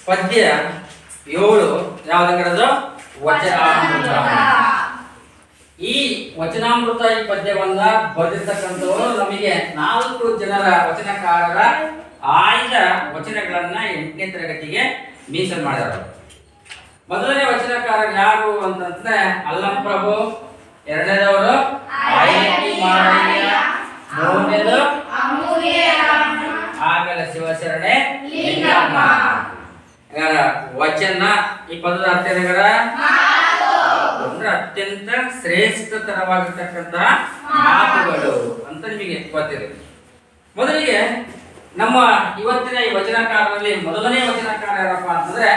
ಪದ್ಯ 7 ಯಾವ್ದಾಗಿರೋದು ವಚನಾಮೃತ. ಈ ವಚನಾಮೃತ ಈ ಪದ್ಯವನ್ನ ಬರೆದಿರ್ತಕ್ಕಂಥವರು ನಮಗೆ 4 ಜನರ ವಚನಕಾರರ ಆಯ್ದ ವಚನಗಳನ್ನ 8ನೇ ತರಗತಿಗೆ ಮೀಸಲು ಮಾಡಿದರು. ಮೊದಲನೇ ವಚನಕಾರ ಯಾರು ಅಂತಂದ್ರೆ ಅಲ್ಲಂಪ್ರಭು, ಎರಡನೇದವರು ಆಯ್ಕೆ ಮಾರಯ್ಯ, ಮೂರನೇದು ಆಮೇಲೆ ಶಿವಶರಣೆ ಲಿಂಗಮ್ಮ. ವಚನ ಈ ಪದದ ಅರ್ಥ ಏನಾಗರ ಅಂದ್ರೆ ಅತ್ಯಂತ ಶ್ರೇಷ್ಠತರವಾಗಿರ್ತಕ್ಕಂತಹ ಮಾತುಗಳು ಅಂತ ನಿಮಗೆ ಗೊತ್ತಿದೆ. ಮೊದಲಿಗೆ ನಮ್ಮ ಇವತ್ತಿನ ಈ ವಚನಕಾರರಲ್ಲಿ ಮೊದಲನೇ ವಚನಕಾರ ಯಾರಪ್ಪ ಅಂತಂದ್ರೆ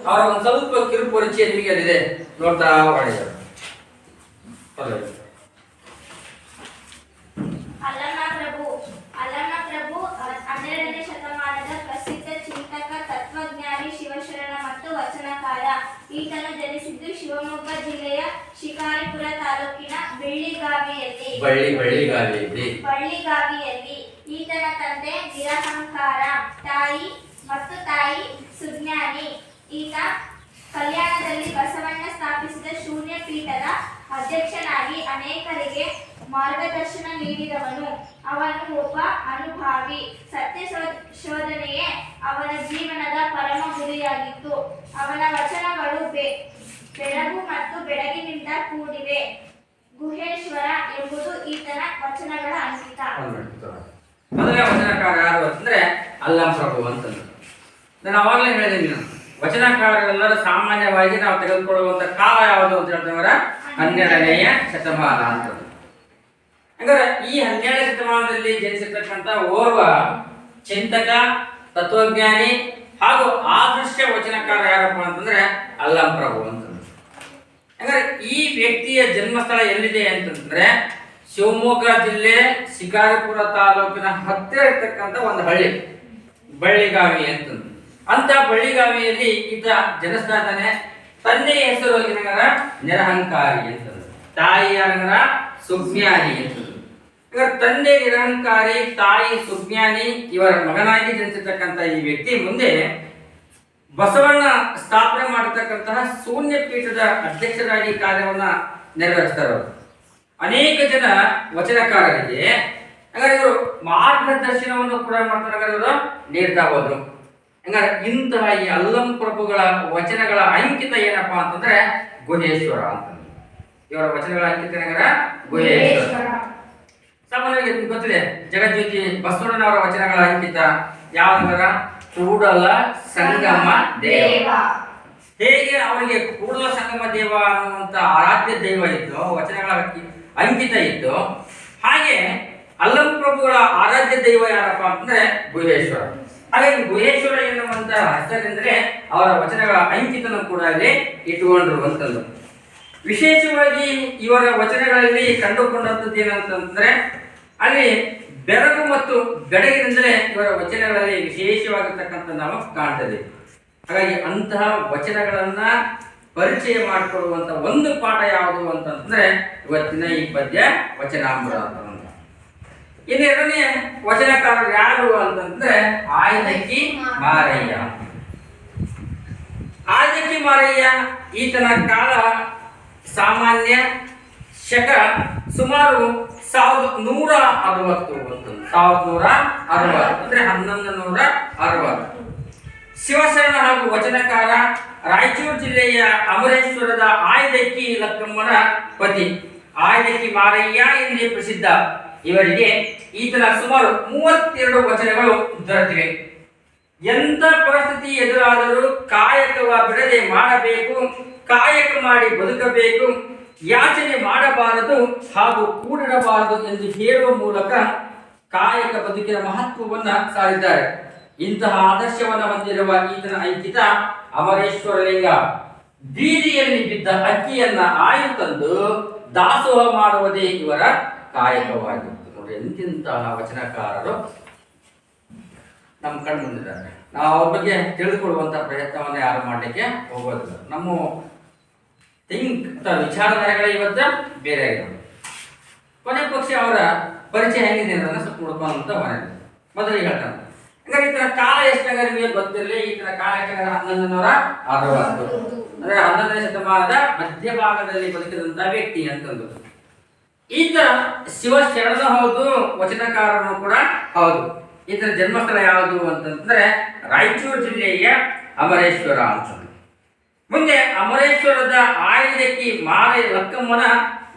ಅವರ ಒಂದು ಸ್ವಲ್ಪ ಕಿರು ಪರಿಚಯ ನಿಮಗೆ ಅಲ್ಲಿದೆ, ನೋಡ್ತಾ ಹೊಡೆದರು. ಅಲ್ಲಮಪ್ರಭು 12ನೇ ಶತಮಾನದ ಪ್ರಸಿದ್ಧ ಚಿಂತಕ, ತತ್ವಜ್ಞಾನಿ, ಶಿವಶರಣ ಮತ್ತು ವಚನಕಾರ. ಈತನು ಜನಿಸಿದ್ದು ಶಿವಮೊಗ್ಗ ಜಿಲ್ಲೆಯ ಶಿಕಾರಿಪುರ ತಾಲೂಕಿನ ಬಳ್ಳಿಗಾವಿಯಲ್ಲಿ. ಈತನ ತಂದೆ ನಿರಹಂಕಾರ, ತಾಯಿ ಸುಜ್ಞಾನಿ. ಈತ ಕಲ್ಯಾಣದಲ್ಲಿ ಬಸವಣ್ಣ ಸ್ಥಾಪಿಸಿದ ಶೂನ್ಯ ಪೀಠದ ಅಧ್ಯಕ್ಷನಾಗಿ ಅನೇಕರಿಗೆ ಮಾರ್ಗದರ್ಶನ ನೀಡಿದವನು. ಅವನು ಒಬ್ಬ ಅನುಭಾವಿ. ಸತ್ಯ ಶೋಧನೆಯೇ ಅವನ ಜೀವನದ ಪರಮ ಗುರಿಯಾಗಿತ್ತು. ಅವನ ವಚನಗಳು ಬೆಳಗು ಮತ್ತು ಬೆಳಗಿನಿಂದ ಕೂಡಿವೆ. ಗುಹೇಶ್ವರ ಎಂಬುದು ಈತನ ವಚನಗಳ ಅಂಕಿತ. ಮೊದಲನೇ ವಚನಕಾರ ಯಾರು ಅಂತಂದ್ರೆ ಅಲ್ಲಂಪ್ರಭು ಅಂತಂದ್ರೆ ನಾನು ಅವಾಗಲೇ ಹೇಳಿದೆ, ವಚನಕಾರರೆಲ್ಲರೂ ಸಾಮಾನ್ಯವಾಗಿ ನಾವು ತೆಗೆದುಕೊಳ್ಳುವಂತ ಕಾಲ ಯಾವುದು ಅಂತ ಹೇಳಿದ್ರೆ 12ನೇ ಶತಮಾನ ಅಂತ. ಹಂಗಾರೆ ಈ 12ನೇ ಶತಮಾನದಲ್ಲಿ ಜನಿಸಿರ್ತಕ್ಕಂಥ ಓರ್ವ ಚಿಂತಕ, ತತ್ವಜ್ಞಾನಿ ಹಾಗೂ ಆದರ್ಶ ವಚನಕಾರ ಯಾರಪ್ಪ ಅಂತಂದ್ರೆ ಅಲ್ಲಂಪ್ರಭು ಅಂತಂದ್ರೆ. ಹಂಗಾರೆ ಈ ವ್ಯಕ್ತಿಯ ಜನ್ಮಸ್ಥಳ ಎಲ್ಲಿದೆ ಅಂತಂದ್ರೆ ಶಿವಮೊಗ್ಗ ಜಿಲ್ಲೆ ಶಿಕಾರಿಪುರ ತಾಲೂಕಿನ ಹತ್ತಿರ ಇರ್ತಕ್ಕಂಥ ಒಂದು ಹಳ್ಳಿ ಬಳ್ಳಿಗಾವಿ ಅಂತಂದ್ರೆ. ಅಂತ ಬಳ್ಳಿಗಾವಿಯಲ್ಲಿ ಈತ ಜನಿಸ್ತಾ ಇದ್ದಾನೆ. ತಂದೆಯ ಹೆಸರು ಏನಂಗಾರ ನಿರಹಂಕಾರಿ ಅಂತಂದ್ರೆ, ತಾಯಿ ಯಾರಂಗಾರ ಸುಜ್ಞಾನಿ ಅಂತಂದ್ರೆ. ತಂದೆ ನಿರಹಂಕಾರಿ, ತಾಯಿ ಸುಜ್ಞಾನಿ, ಇವರ ಮಗನಾಗಿ ಜನಿಸಿರ್ತಕ್ಕಂಥ ಈ ವ್ಯಕ್ತಿ ಮುಂದೆ ಬಸವಣ್ಣ ಸ್ಥಾಪನೆ ಮಾಡಿರ್ತಕ್ಕಂತಹ ಶೂನ್ಯ ಪೀಠದ ಅಧ್ಯಕ್ಷರಾಗಿ ಕಾರ್ಯವನ್ನ ನೆರವೇರಿಸ್ತಾರೆ. ಅನೇಕ ಜನ ವಚನಕಾರರಿಗೆ ಹಾಗಾದ್ರೆ ಇವರು ಮಾರ್ಗದರ್ಶನವನ್ನು ಕೂಡ ಮಾಡ್ತಾರೆ, ಇವರು ನೀಡ್ತಾ ಹೋದ್ರು. ಹಂಗಾರೆ ಇಂತಹ ಈ ಅಲ್ಲಂಪ್ರಭುಗಳ ವಚನಗಳ ಅಂಕಿತ ಏನಪ್ಪಾ ಅಂತಂದ್ರೆ ಗುಹೇಶ್ವರ ಅಂತ. ಇವರ ವಚನಗಳ ಅಂಕಿತ ಏನಂಗಾರ ಗುಹೇಶ್ವರ. ಸಾಮಾನ್ಯವಾಗಿ ಗೊತ್ತಿದೆ, ಜಗಜ್ಯೋತಿ ಬಸವಣ್ಣನವರ ವಚನಗಳ ಅಂಕಿತ ಯಾವಂದ್ರ ಕೂಡಲ ಸಂಗಮ ದೇವ. ಹೇಗೆ ಅವರಿಗೆ ಕೂಡಲ ಸಂಗಮ ದೇವ ಅನ್ನುವಂತ ಆರಾಧ್ಯ ದೈವ ಇತ್ತು, ವಚನಗಳ ಅಂಕಿತ ಇತ್ತು, ಹಾಗೆ ಅಲ್ಲಂಪ್ರಭುಗಳ ಆರಾಧ್ಯ ದೈವ ಯಾರಪ್ಪ ಅಂತಂದ್ರೆ ಗುಹೇಶ್ವರ. ಹಾಗಾಗಿ ಗುಹೇಶ್ವರ ಎನ್ನುವಂತ ಹೆಸರಿಂದ್ರೆ ಅವರ ವಚನಗಳ ಅಂಕಿತನು ಕೂಡ ಅಲ್ಲಿ ಇಟ್ಟುಕೊಂಡ್ರು ಅಂತಂದು. ವಿಶೇಷವಾಗಿ ಇವರ ವಚನಗಳಲ್ಲಿ ಕಂಡುಕೊಂಡಂಥದ್ದು ಏನಂತಂದ್ರೆ ಅಲ್ಲಿ ಬೆಳಗು ಮತ್ತು ಬೆಳಗಿನಿಂದಲೇ ಇವರ ವಚನಗಳಲ್ಲಿ ವಿಶೇಷವಾಗಿರ್ತಕ್ಕಂಥ ನಾವು ಕಾಣ್ತದೆ. ಹಾಗಾಗಿ ಅಂತಹ ವಚನಗಳನ್ನ ಪರಿಚಯ ಮಾಡಿಕೊಳ್ಳುವಂತ ಒಂದು ಪಾಠ ಯಾವುದು ಅಂತಂದ್ರೆ ಇವತ್ತಿನ ಈ ಪದ್ಯ ವಚನಾಮೃತ ಅಂತ. ಇನ್ನು ಎರಡನೇ ವಚನಕಾರರು ಯಾರು ಅಂತಂದ್ರೆ ಆಯ್ದಕ್ಕಿ ಮಾರಯ್ಯ. ಆಯ್ದಕ್ಕಿ ಮಾರಯ್ಯ ಈತನ ಕಾಲ ಸಾಮಾನ್ಯ ಶಕ ಸುಮಾರು 1160 ಅಂದ್ರೆ 1160. ಶಿವಶರಣ ಹಾಗೂ ವಚನಕಾರ, ರಾಯಚೂರು ಜಿಲ್ಲೆಯ ಅಮರೇಶ್ವರದ ಆಯ್ದಕ್ಕಿ ಲಕ್ಕಮ್ಮನ ಪತಿ. ಆಯ್ದಕ್ಕಿ ಮಾರಯ್ಯ ಎಂದೇ ಪ್ರಸಿದ್ಧ. ಇವರಿಗೆ ಈತನ ಸುಮಾರು 32 ವಚನಗಳು ದೊರೆತಿವೆ. ಎಂಥ ಪರಿಸ್ಥಿತಿ ಎದುರಾದರೂ ಕಾಯಕವ ಬಿಡದೆ ಮಾಡಬೇಕು, ಕಾಯಕ ಮಾಡಿ ಬದುಕಬೇಕು, ಯಾಚನೆ ಮಾಡಬಾರದು ಹಾಗೂ ಕೂಡಿಡಬಾರದು ಎಂದು ಹೇಳುವ ಮೂಲಕ ಕಾಯಕ ಬದುಕಿನ ಮಹತ್ವವನ್ನು ಸಾರಿದ್ದಾರೆ. ಇಂತಹ ಆದರ್ಶವನ್ನು ಹೊಂದಿರುವ ಈತನ ಅಂಕಿತ ಅಮರೇಶ್ವರ ಲಿಂಗ. ಬೀದಿಯಲ್ಲಿ ಬಿದ್ದ ಅಕ್ಕಿಯನ್ನ ಆಯ್ದು ತಂದು ದಾಸೋಹ ಮಾಡುವುದೇ ಇವರ ಕಾಯಕವಾಗಿತ್ತು. ನೋಡಿ, ಎಂತಿಂತಹ ವಚನಕಾರರು ನಮ್ಮ ಕಣ್ಣು ಬಂದಿದ್ದಾರೆ. ನಾವು ಅವ್ರ ಬಗ್ಗೆ ತಿಳಿದುಕೊಳ್ಳುವಂತ ಪ್ರಯತ್ನವನ್ನು ಯಾರು ಮಾಡಲಿಕ್ಕೆ ಹೋಗೋದಿಲ್ಲ. ನಮ್ಮ ವಿಚಾರಧಾರೆಗಳೇ ಇವತ್ತ ಬೇರೆ ಆಗಿರೋದು. ಕೊನೆ ಪಕ್ಷ ಅವರ ಪರಿಚಯ ಹೆಂಗಿದೆ ಅನ್ನೋದನ್ನ ಸ್ವಲ್ಪ ನೋಡ್ಕೊಂತ ಮೊದಲಿಗೆ ಹೇಳ್ತಾನೆ. ಹಂಗಾರೆ ಈತನ ಕಾಲ ಎಷ್ಟಾಗ ನಿಮಗೆ ಗೊತ್ತಿರಲಿ. ಈತನ ಕಾಲ ಎಷ್ಟಾಗ 1160, ಅಂದ್ರೆ 11ನೇ ಶತಮಾನದ ಮಧ್ಯಭಾಗದಲ್ಲಿ ಬದುಕಿದಂತ ವ್ಯಕ್ತಿ ಅಂತಂದು. ಈತ ಶಿವಶರಣನು ಹೌದು, ವಚನಕಾರನು ಕೂಡ ಹೌದು. ಈತನ ಜನ್ಮಸ್ಥಳ ಯಾವುದು ಅಂತಂದ್ರೆ ರಾಯಚೂರು ಜಿಲ್ಲೆಯ ಅಮರೇಶ್ವರ ಅಂತ. ಮುಂದೆ ಅಮರೇಶ್ವರದ ಆಯುಧಕ್ಕಿ ಮಾರೈ ಲಕ್ಕಮ್ಮನ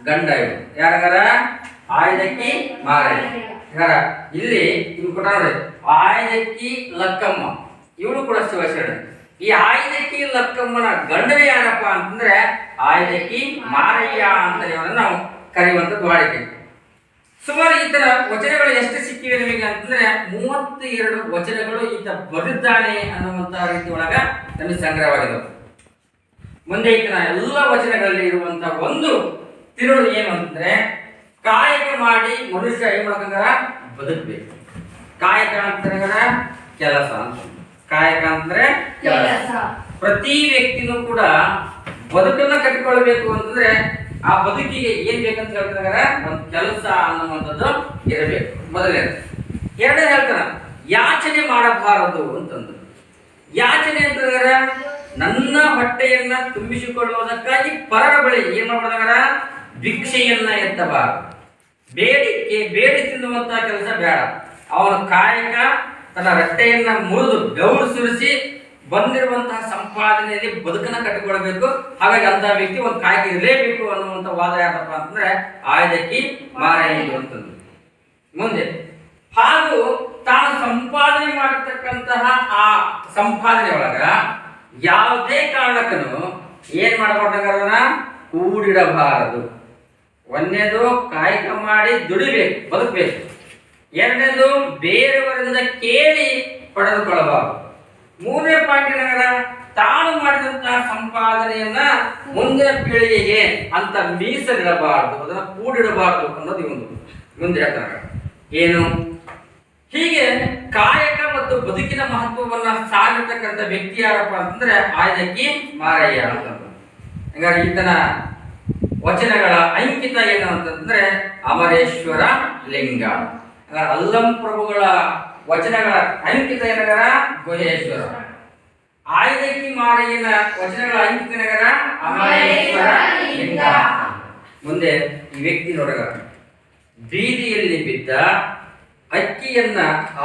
ಗಂಡ ಇವರು. ಯಾರಾಗಾರ? ಆಯುಧಕ್ಕಿ ಮಾರೈ. ಇಲ್ಲಿ ಇವ್ರು ಕೊಟ್ಟಾರೆ ಆಯುಧಕ್ಕಿ ಲಕ್ಕಮ್ಮ, ಇವಳು ಕೂಡ ಶಿವಶರಣ. ಈ ಆಯುಧಕ್ಕಿ ಲಕ್ಕಮ್ಮನ ಗಂಡನೇ ಯಾರಪ್ಪ ಅಂತಂದ್ರೆ ಆಯುಧಕ್ಕಿ ಮಾರಯ್ಯ ಅಂತ ಇವರನ್ನು ನಾವು ಕರೆಯುವಂಥದ್ದು ವಾಡಿಕೆ. ಸುಮಾರು ಈತನ ವಚನಗಳು ಎಷ್ಟು ಸಿಕ್ಕಿವೆ ನಿಮಗೆ ಅಂತಂದ್ರೆ 32 ವಚನಗಳು ಈತ ಬರೆದಿದ್ದಾನೆ ಅನ್ನುವಂತ ರೀತಿ ಒಳಗ ನಮಗೆ ಸಂಗ್ರಹವಾಗಿದ್ದವು. ಮುಂದೆ ಈತನ ಎಲ್ಲ ವಚನಗಳಲ್ಲಿ ಇರುವಂತಹ ಒಂದು ತಿರುಳು ಏನು ಅಂತಂದ್ರೆ ಕಾಯಕ ಮಾಡಿ ಮನುಷ್ಯ ಏನ್ ಮಾಡ್ಕಂಗಾರ ಬದುಕಬೇಕು. ಕಾಯಕ ಅಂತಂದ್ರ ಕೆಲಸ ಅಂತ. ಕಾಯಕ ಅಂದ್ರೆ ಕೆಲಸ. ಪ್ರತಿ ವ್ಯಕ್ತಿನೂ ಕೂಡ ಬದುಕನ್ನ ಕಟ್ಟಿಕೊಳ್ಬೇಕು ಅಂತಂದ್ರೆ ಆ ಬದುಕಿಗೆ ಏನ್ ಬೇಕಂತ ಹೇಳ್ತಾರ, ಒಂದು ಕೆಲಸ ಅನ್ನುವಂಥದ್ದು ಇರಬೇಕು ಮೊದಲನೇ. ಎರಡನೇ ಹೇಳ್ತಾರ ಯಾಚನೆ ಮಾಡಬಾರದು ಅಂತಂದು. ಯಾಚನೆ ಅಂತಂದ್ರ ನನ್ನ ಹೊಟ್ಟೆಯನ್ನ ತುಂಬಿಸಿಕೊಳ್ಳುವುದಕ್ಕಾಗಿ ಪರರ ಬಳಿ ಏನ್ ಮಾಡ್ಬಾರ್ದಾರ, ಭಿಕ್ಷೆಯನ್ನ ಎತ್ತಬಾರದು. ಬೇಡಿ ತಿನ್ನುವಂತ ಕೆಲಸ ಬೇಡ. ಅವನ ಕಾಯಕ ತನ್ನ ಹೊಟ್ಟೆಯನ್ನ ಮುರಿದು ಬೆವರು ಸುರಿಸಿ ಬಂದಿರುವಂತಹ ಸಂಪಾದನೆಯಲ್ಲಿ ಬದುಕನ್ನ ಕಟ್ಟಿಕೊಳ್ಬೇಕು. ಹಾಗಾಗಿ ಅಂತ ವ್ಯಕ್ತಿ ಒಂದು ಕಾಯಕ ಇರಲೇಬೇಕು ಅನ್ನುವಂತ ವಾದ ಯಾರಪ್ಪ ಅಂತಂದ್ರೆ ಆಯುಧಕ್ಕಿ ಮಾರಯ್ಯ ಅಂತಂದು. ಮುಂದೆ ಹಾಗೂ ತಾನು ಸಂಪಾದನೆ ಮಾಡತಕ್ಕಂತಹ ಆ ಸಂಪಾದನೆ ಒಳಗ ಯಾವುದೇ ಕಾರಣಕ್ಕೂ ಏನ್ ಮಾಡಬಾರ್ದಾಗಲ್ಲ, ಕೂಡಿಡಬಾರದು. ಒಂದನೇದು ಕಾಯಕ ಮಾಡಿ ದುಡಿಬೇಕು, ಬದುಕಬೇಕು. ಎರಡನೇದು ಬೇರೆಯವರಿಂದ ಕೇಳಿ ಪಡೆದುಕೊಳ್ಳಬಾರದು. ಮೂರನೇ ಪಾಯಿಂಟ್ ಏನಾಗಲ್ಲ, ತಾನು ಮಾಡಿದಂತಹ ಸಂಪಾದನೆಯನ್ನ ಮುಂದಿನ ಪೀಳಿಗೆಗೆ ಅಂತ ಮೀಸಲಿಡಬಾರದು, ಅದನ್ನ ಕೂಡಿಡಬಾರದು ಅನ್ನೋದು ಇವನು ಮುಂದೆ ಹೇಳ್ತಾರ. ಏನು ಹೀಗೆ ಕಾಯಕ ಮತ್ತು ಬದುಕಿನ ಮಹತ್ವವನ್ನ ಸಾರಿರ್ತಕ್ಕಂಥ ವ್ಯಕ್ತಿ ಯಾರಪ್ಪ ಅಂತಂದ್ರೆ ಆಯುಧಕ್ಕಿ ಮಾರಯ್ಯ ಅಂತ. ಹಾಗಾಗಿ ಈತನ ವಚನಗಳ ಅಂಕಿತ ಏನು ಅಂತಂದ್ರೆ ಅಮರೇಶ್ವರ ಲಿಂಗ. ಅಲ್ಲಂ ಪ್ರಭುಗಳ ವಚನಗಳ ಅಂಕಿತ ಏನಗರ ಗುಹೇಶ್ವರ. ಆಯುಧಕ್ಕಿ ಮಾರಯ್ಯನ ವಚನಗಳ ಅಂಕಿತ ಏನಗರ ಅಮರೇಶ್ವರ ಲಿಂಗ. ಮುಂದೆ ಈ ವ್ಯಕ್ತಿ ನೋಡಗ ಬೀದಿಯಲ್ಲಿ ಬಿದ್ದ ಅಕ್ಕಿಯನ್ನ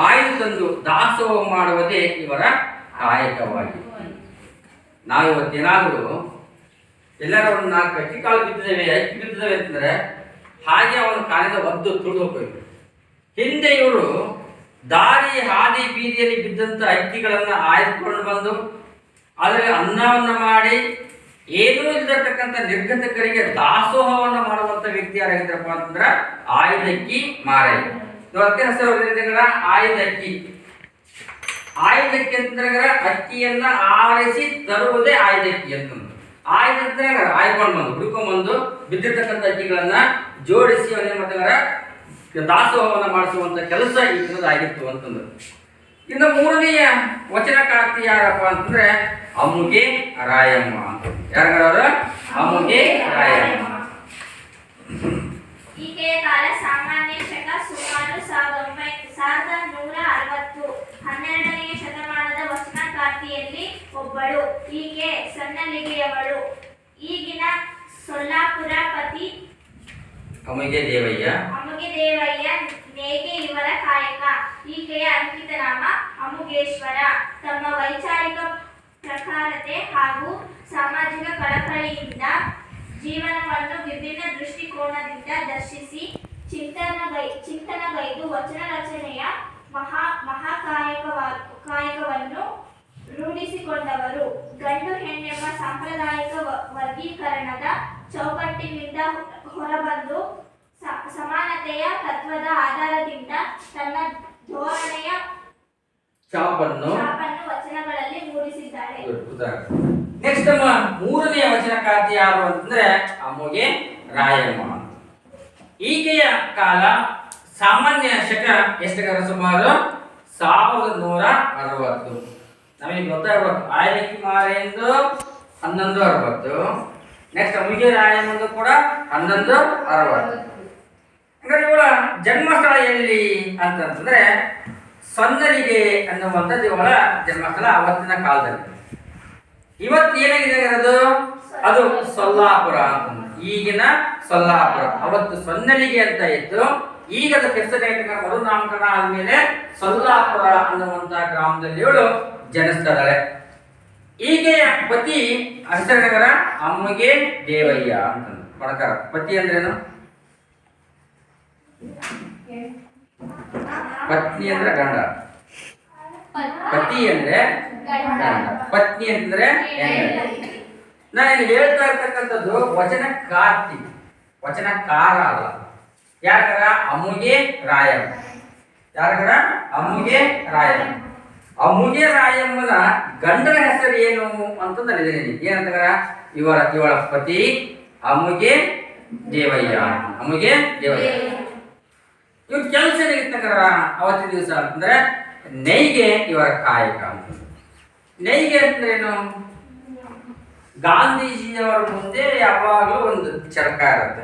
ಆಯ್ದು ತಂದು ದಾಸೋಹ ಮಾಡುವುದೇ ಇವರ ಕಾಯಕವಾಗಿದೆ. ನಾವು ಇವತ್ತೇನಾದರೂ ಎಲ್ಲರೂ ಒಂದು 4 ಅಕ್ಕಿ ಕಾಳು ಬಿದ್ದಿದ್ದೇವೆ, ಅಕ್ಕಿ ಬಿದ್ದಿದ್ದೇವೆ ಅಂತಂದ್ರೆ ಹಾಗೆ ಅವನ ಕಾಲಿಂದ ಒದ್ದು ತುಳಿದು ಹೋಗ್ಬೇಕು. ಹಿಂದೆ ಇವರು ದಾರಿ ಹಾದಿ ಬೀದಿಯಲ್ಲಿ ಬಿದ್ದಂತ ಅಕ್ಕಿಗಳನ್ನ ಆಯ್ದುಕೊಂಡು ಬಂದು ಅದರಲ್ಲಿ ಅನ್ನವನ್ನ ಮಾಡಿ ಏನೂ ಇಲ್ಲತಕ್ಕಂಥ ನಿರ್ಗತಿಕರಿಗೆ ದಾಸೋಹವನ್ನ ಮಾಡುವಂತ ವ್ಯಕ್ತಿ ಯಾರಾಗಿದ್ರಪ್ಪ ಅಂತಂದ್ರ ಆಯುಧಕ್ಕಿ ಮಾರಯ್ಯ. ಹೆಸರು ಆಯುಧಕ್ಕಿ. ಆಯುಧಕ್ಕಿ ಅಂತಂದ್ರೆ ಅಕ್ಕಿಯನ್ನ ಆರಿಸಿ ತರುವುದೇ ಆಯುಧಕ್ಕಿ ಅಂತಂದ್ರು. ಆಯುಧ ಅಂತಂದ್ರೆ ಆಯ್ಕೊಂಡು ಬಂದು ಹುಡ್ಕೊಂಡ್ ಬಂದು ಬಿದ್ದಿರ್ತಕ್ಕಂಥ ಅಕ್ಕಿಗಳನ್ನ ಜೋಡಿಸಿ ಅವನೇನ್ ಮಾಡ್ತಾರ ದಾಸೋಹವನ್ನ ಮಾಡಿಸುವಂತ ಕೆಲಸ ಆಗಿತ್ತು ಅಂತಂದ್ರು. ಇನ್ನು ಮೂರನೆಯ ವಚನಕಾರ್ತಿ ಯಾರಪ್ಪ ಅಂತಂದ್ರೆ ಅಮ್ಮುಗೆ ರಾಯಮ್ಮ ಅಂತ. ಯಾರು? ಅಮ್ಮುಗೆ ರಾಯಮ್ಮ. ಈಕೆಯ ಕಾಲ ಸಾಮಾನ್ಯ ಶಕ ಸುಮಾರು 1160. 12ನೇ ಶತಮಾನದ ವಚನಕಾರ್ತಿಯಲ್ಲಿ ಒಬ್ಬಳು. ಈಕೆ ಸಣ್ಣಲಿಗೆಯವಳು. ಈಗಿನ ಸೊಲ್ಲಾಪುರ ಪತಿ ಅಮ್ಮುಗೆ ದೇವಯ್ಯ ನೇಗೆ ಇವರ ಕಾಯಕ. ಈಕೆಯ ಅಂಕಿತ ನಾಮ ಅಮುಗೇಶ್ವರ. ತಮ್ಮ ವೈಚಾರಿಕ ಪ್ರಖರತೆ ಹಾಗೂ ಸಾಮಾಜಿಕ ಕಳಕಳಿಯಿಂದ ಜೀವನವನ್ನು ವಿಭಿನ್ನ ದೃಷ್ಟಿಕೋನದಿಂದ ದರ್ಶಿಸಿ ಚಿಂತನಗೈದು ವಚನ ರಚನೆಯ ಮಹಾಕಾಯಕವನ್ನು ರೂಢಿಸಿಕೊಂಡವರು. ಗಂಡು ಹೆಣ್ಣೆಂಬ ಸಾಂಪ್ರದಾಯಿಕ ವರ್ಗೀಕರಣದ ಚೌಕಟ್ಟಿನಿಂದ ಹೊರಬಂದು ಸಮಾನತೆಯ ತತ್ವದ ಆಧಾರದಿಂದ ತನ್ನ ಧೋರಣೆಯ ಛಾಪನ್ನು ವಚನಗಳಲ್ಲಿ ಮೂಡಿಸಿದ್ದಾರೆ. ನೆಕ್ಸ್ಟ್ ನಮ್ಮ ಮೂರನೆಯ ವಚನಕಾರ್ತಿ ಯಾರು ಅಂತಂದ್ರೆ ಅಮ್ಮುಗೆ ರಾಯಮ್ಮ. ಈಕೆಯ ಕಾಲ ಸಾಮಾನ್ಯ ಶಕ ಎಷ್ಟರ ಸುಮಾರು 1160. ನಮಗೆ ಗೊತ್ತಾಗಬೇಕು ಆಯುಧಕ್ಕಿ ಮಾರೆಂದು 1160. ನೆಕ್ಸ್ಟ್ ಅಮ್ಮುಗೆ ರಾಯಮ್ಮಂದು ಕೂಡ 1160. ಹಾಗಾದ್ರೆ ಇವಳ ಜನ್ಮಸ್ಥಳ ಎಲ್ಲಿ ಅಂತಂದ್ರೆ ಸೊನ್ನಲಿಗೆ ಅನ್ನುವಂಥದ್ದು ಇವಳ ಜನ್ಮಸ್ಥಳ ಅವತ್ತಿನ ಕಾಲದಲ್ಲಿ. ಇವತ್ತು ಏನಾಗಿದೆ ಅದು ಅದು ಸೊಲ್ಲಾಪುರ ಅಂತ. ಈಗಿನ ಸೊಲ್ಲಾಪುರ, ಅವತ್ತು ಸೊನ್ನಲಿಗೆ ಅಂತ ಇತ್ತು. ಈಗ ಅದಕ್ಕೆ ಹೆಸರು ಮರುನಾಮಕರಣ ಆದ್ಮೇಲೆ ಸೊಲ್ಲಾಪುರ ಅನ್ನುವಂತ ಗ್ರಾಮದಲ್ಲಿ ಇವಳು ಜನಿಸ್ತಾಳೆ. ಈಕೆಯ ಪತಿ ಹೆಸರಿನಗರ ಅಮ್ಮಗೆ ದೇವಯ್ಯ ಅಂತ ಪ್ರಕಾರ. ಪತಿ ಅಂದ್ರೇನು? ಪತ್ನಿ ಅಂದ್ರೆ ಗಂಡ, ಪತಿ ಅಂದ್ರೆ ಗಂಡ, ಪತ್ನಿ ಅಂತಂದ್ರೆ ಹೆಂಗಸು. ನಾನು ಇಲ್ಲಿ ಹೇಳ್ತಾ ಇರ್ತಕ್ಕಂಥದ್ದು ವಚನಕಾರ್ತಿ, ವಚನಕಾರ ಅಲ್ಲ. ಯಾರಗರ? ಅಮ್ಮುಗೆ ರಾಯಮ್ಮ. ಯಾರಗರ? ಅಮ್ಮುಗೆ ರಾಯಮ್ಮ. ಅಮ್ಮುಗೆ ರಾಯಮ್ಮನ ಗಂಡನ ಹೆಸರು ಏನು ಅಂತಂದ್ರೆ ಏನಂತಾರ? ಇವಳ ಪತಿ ಅಮ್ಮುಗೆ ದೇವಯ್ಯ. ಅಮ್ಮುಗೆ ದೇವಯ್ಯ. ಇವ್ರ ಕೆಲಸ ಏನಿರ್ತಕ್ಕರ ಅವತ್ತಿನ ದಿವಸ ಅಂತಂದ್ರೆ ನೈಗೆ ಇವರ ಕಾಯಕ ಅಂತ. ನೈಗೆ ಅಂತಂದ್ರೇನು? ಗಾಂಧೀಜಿಯವರ ಮುಂದೆ ಯಾವಾಗಲೂ ಒಂದು ಚರಕ ಇರುತ್ತೆ.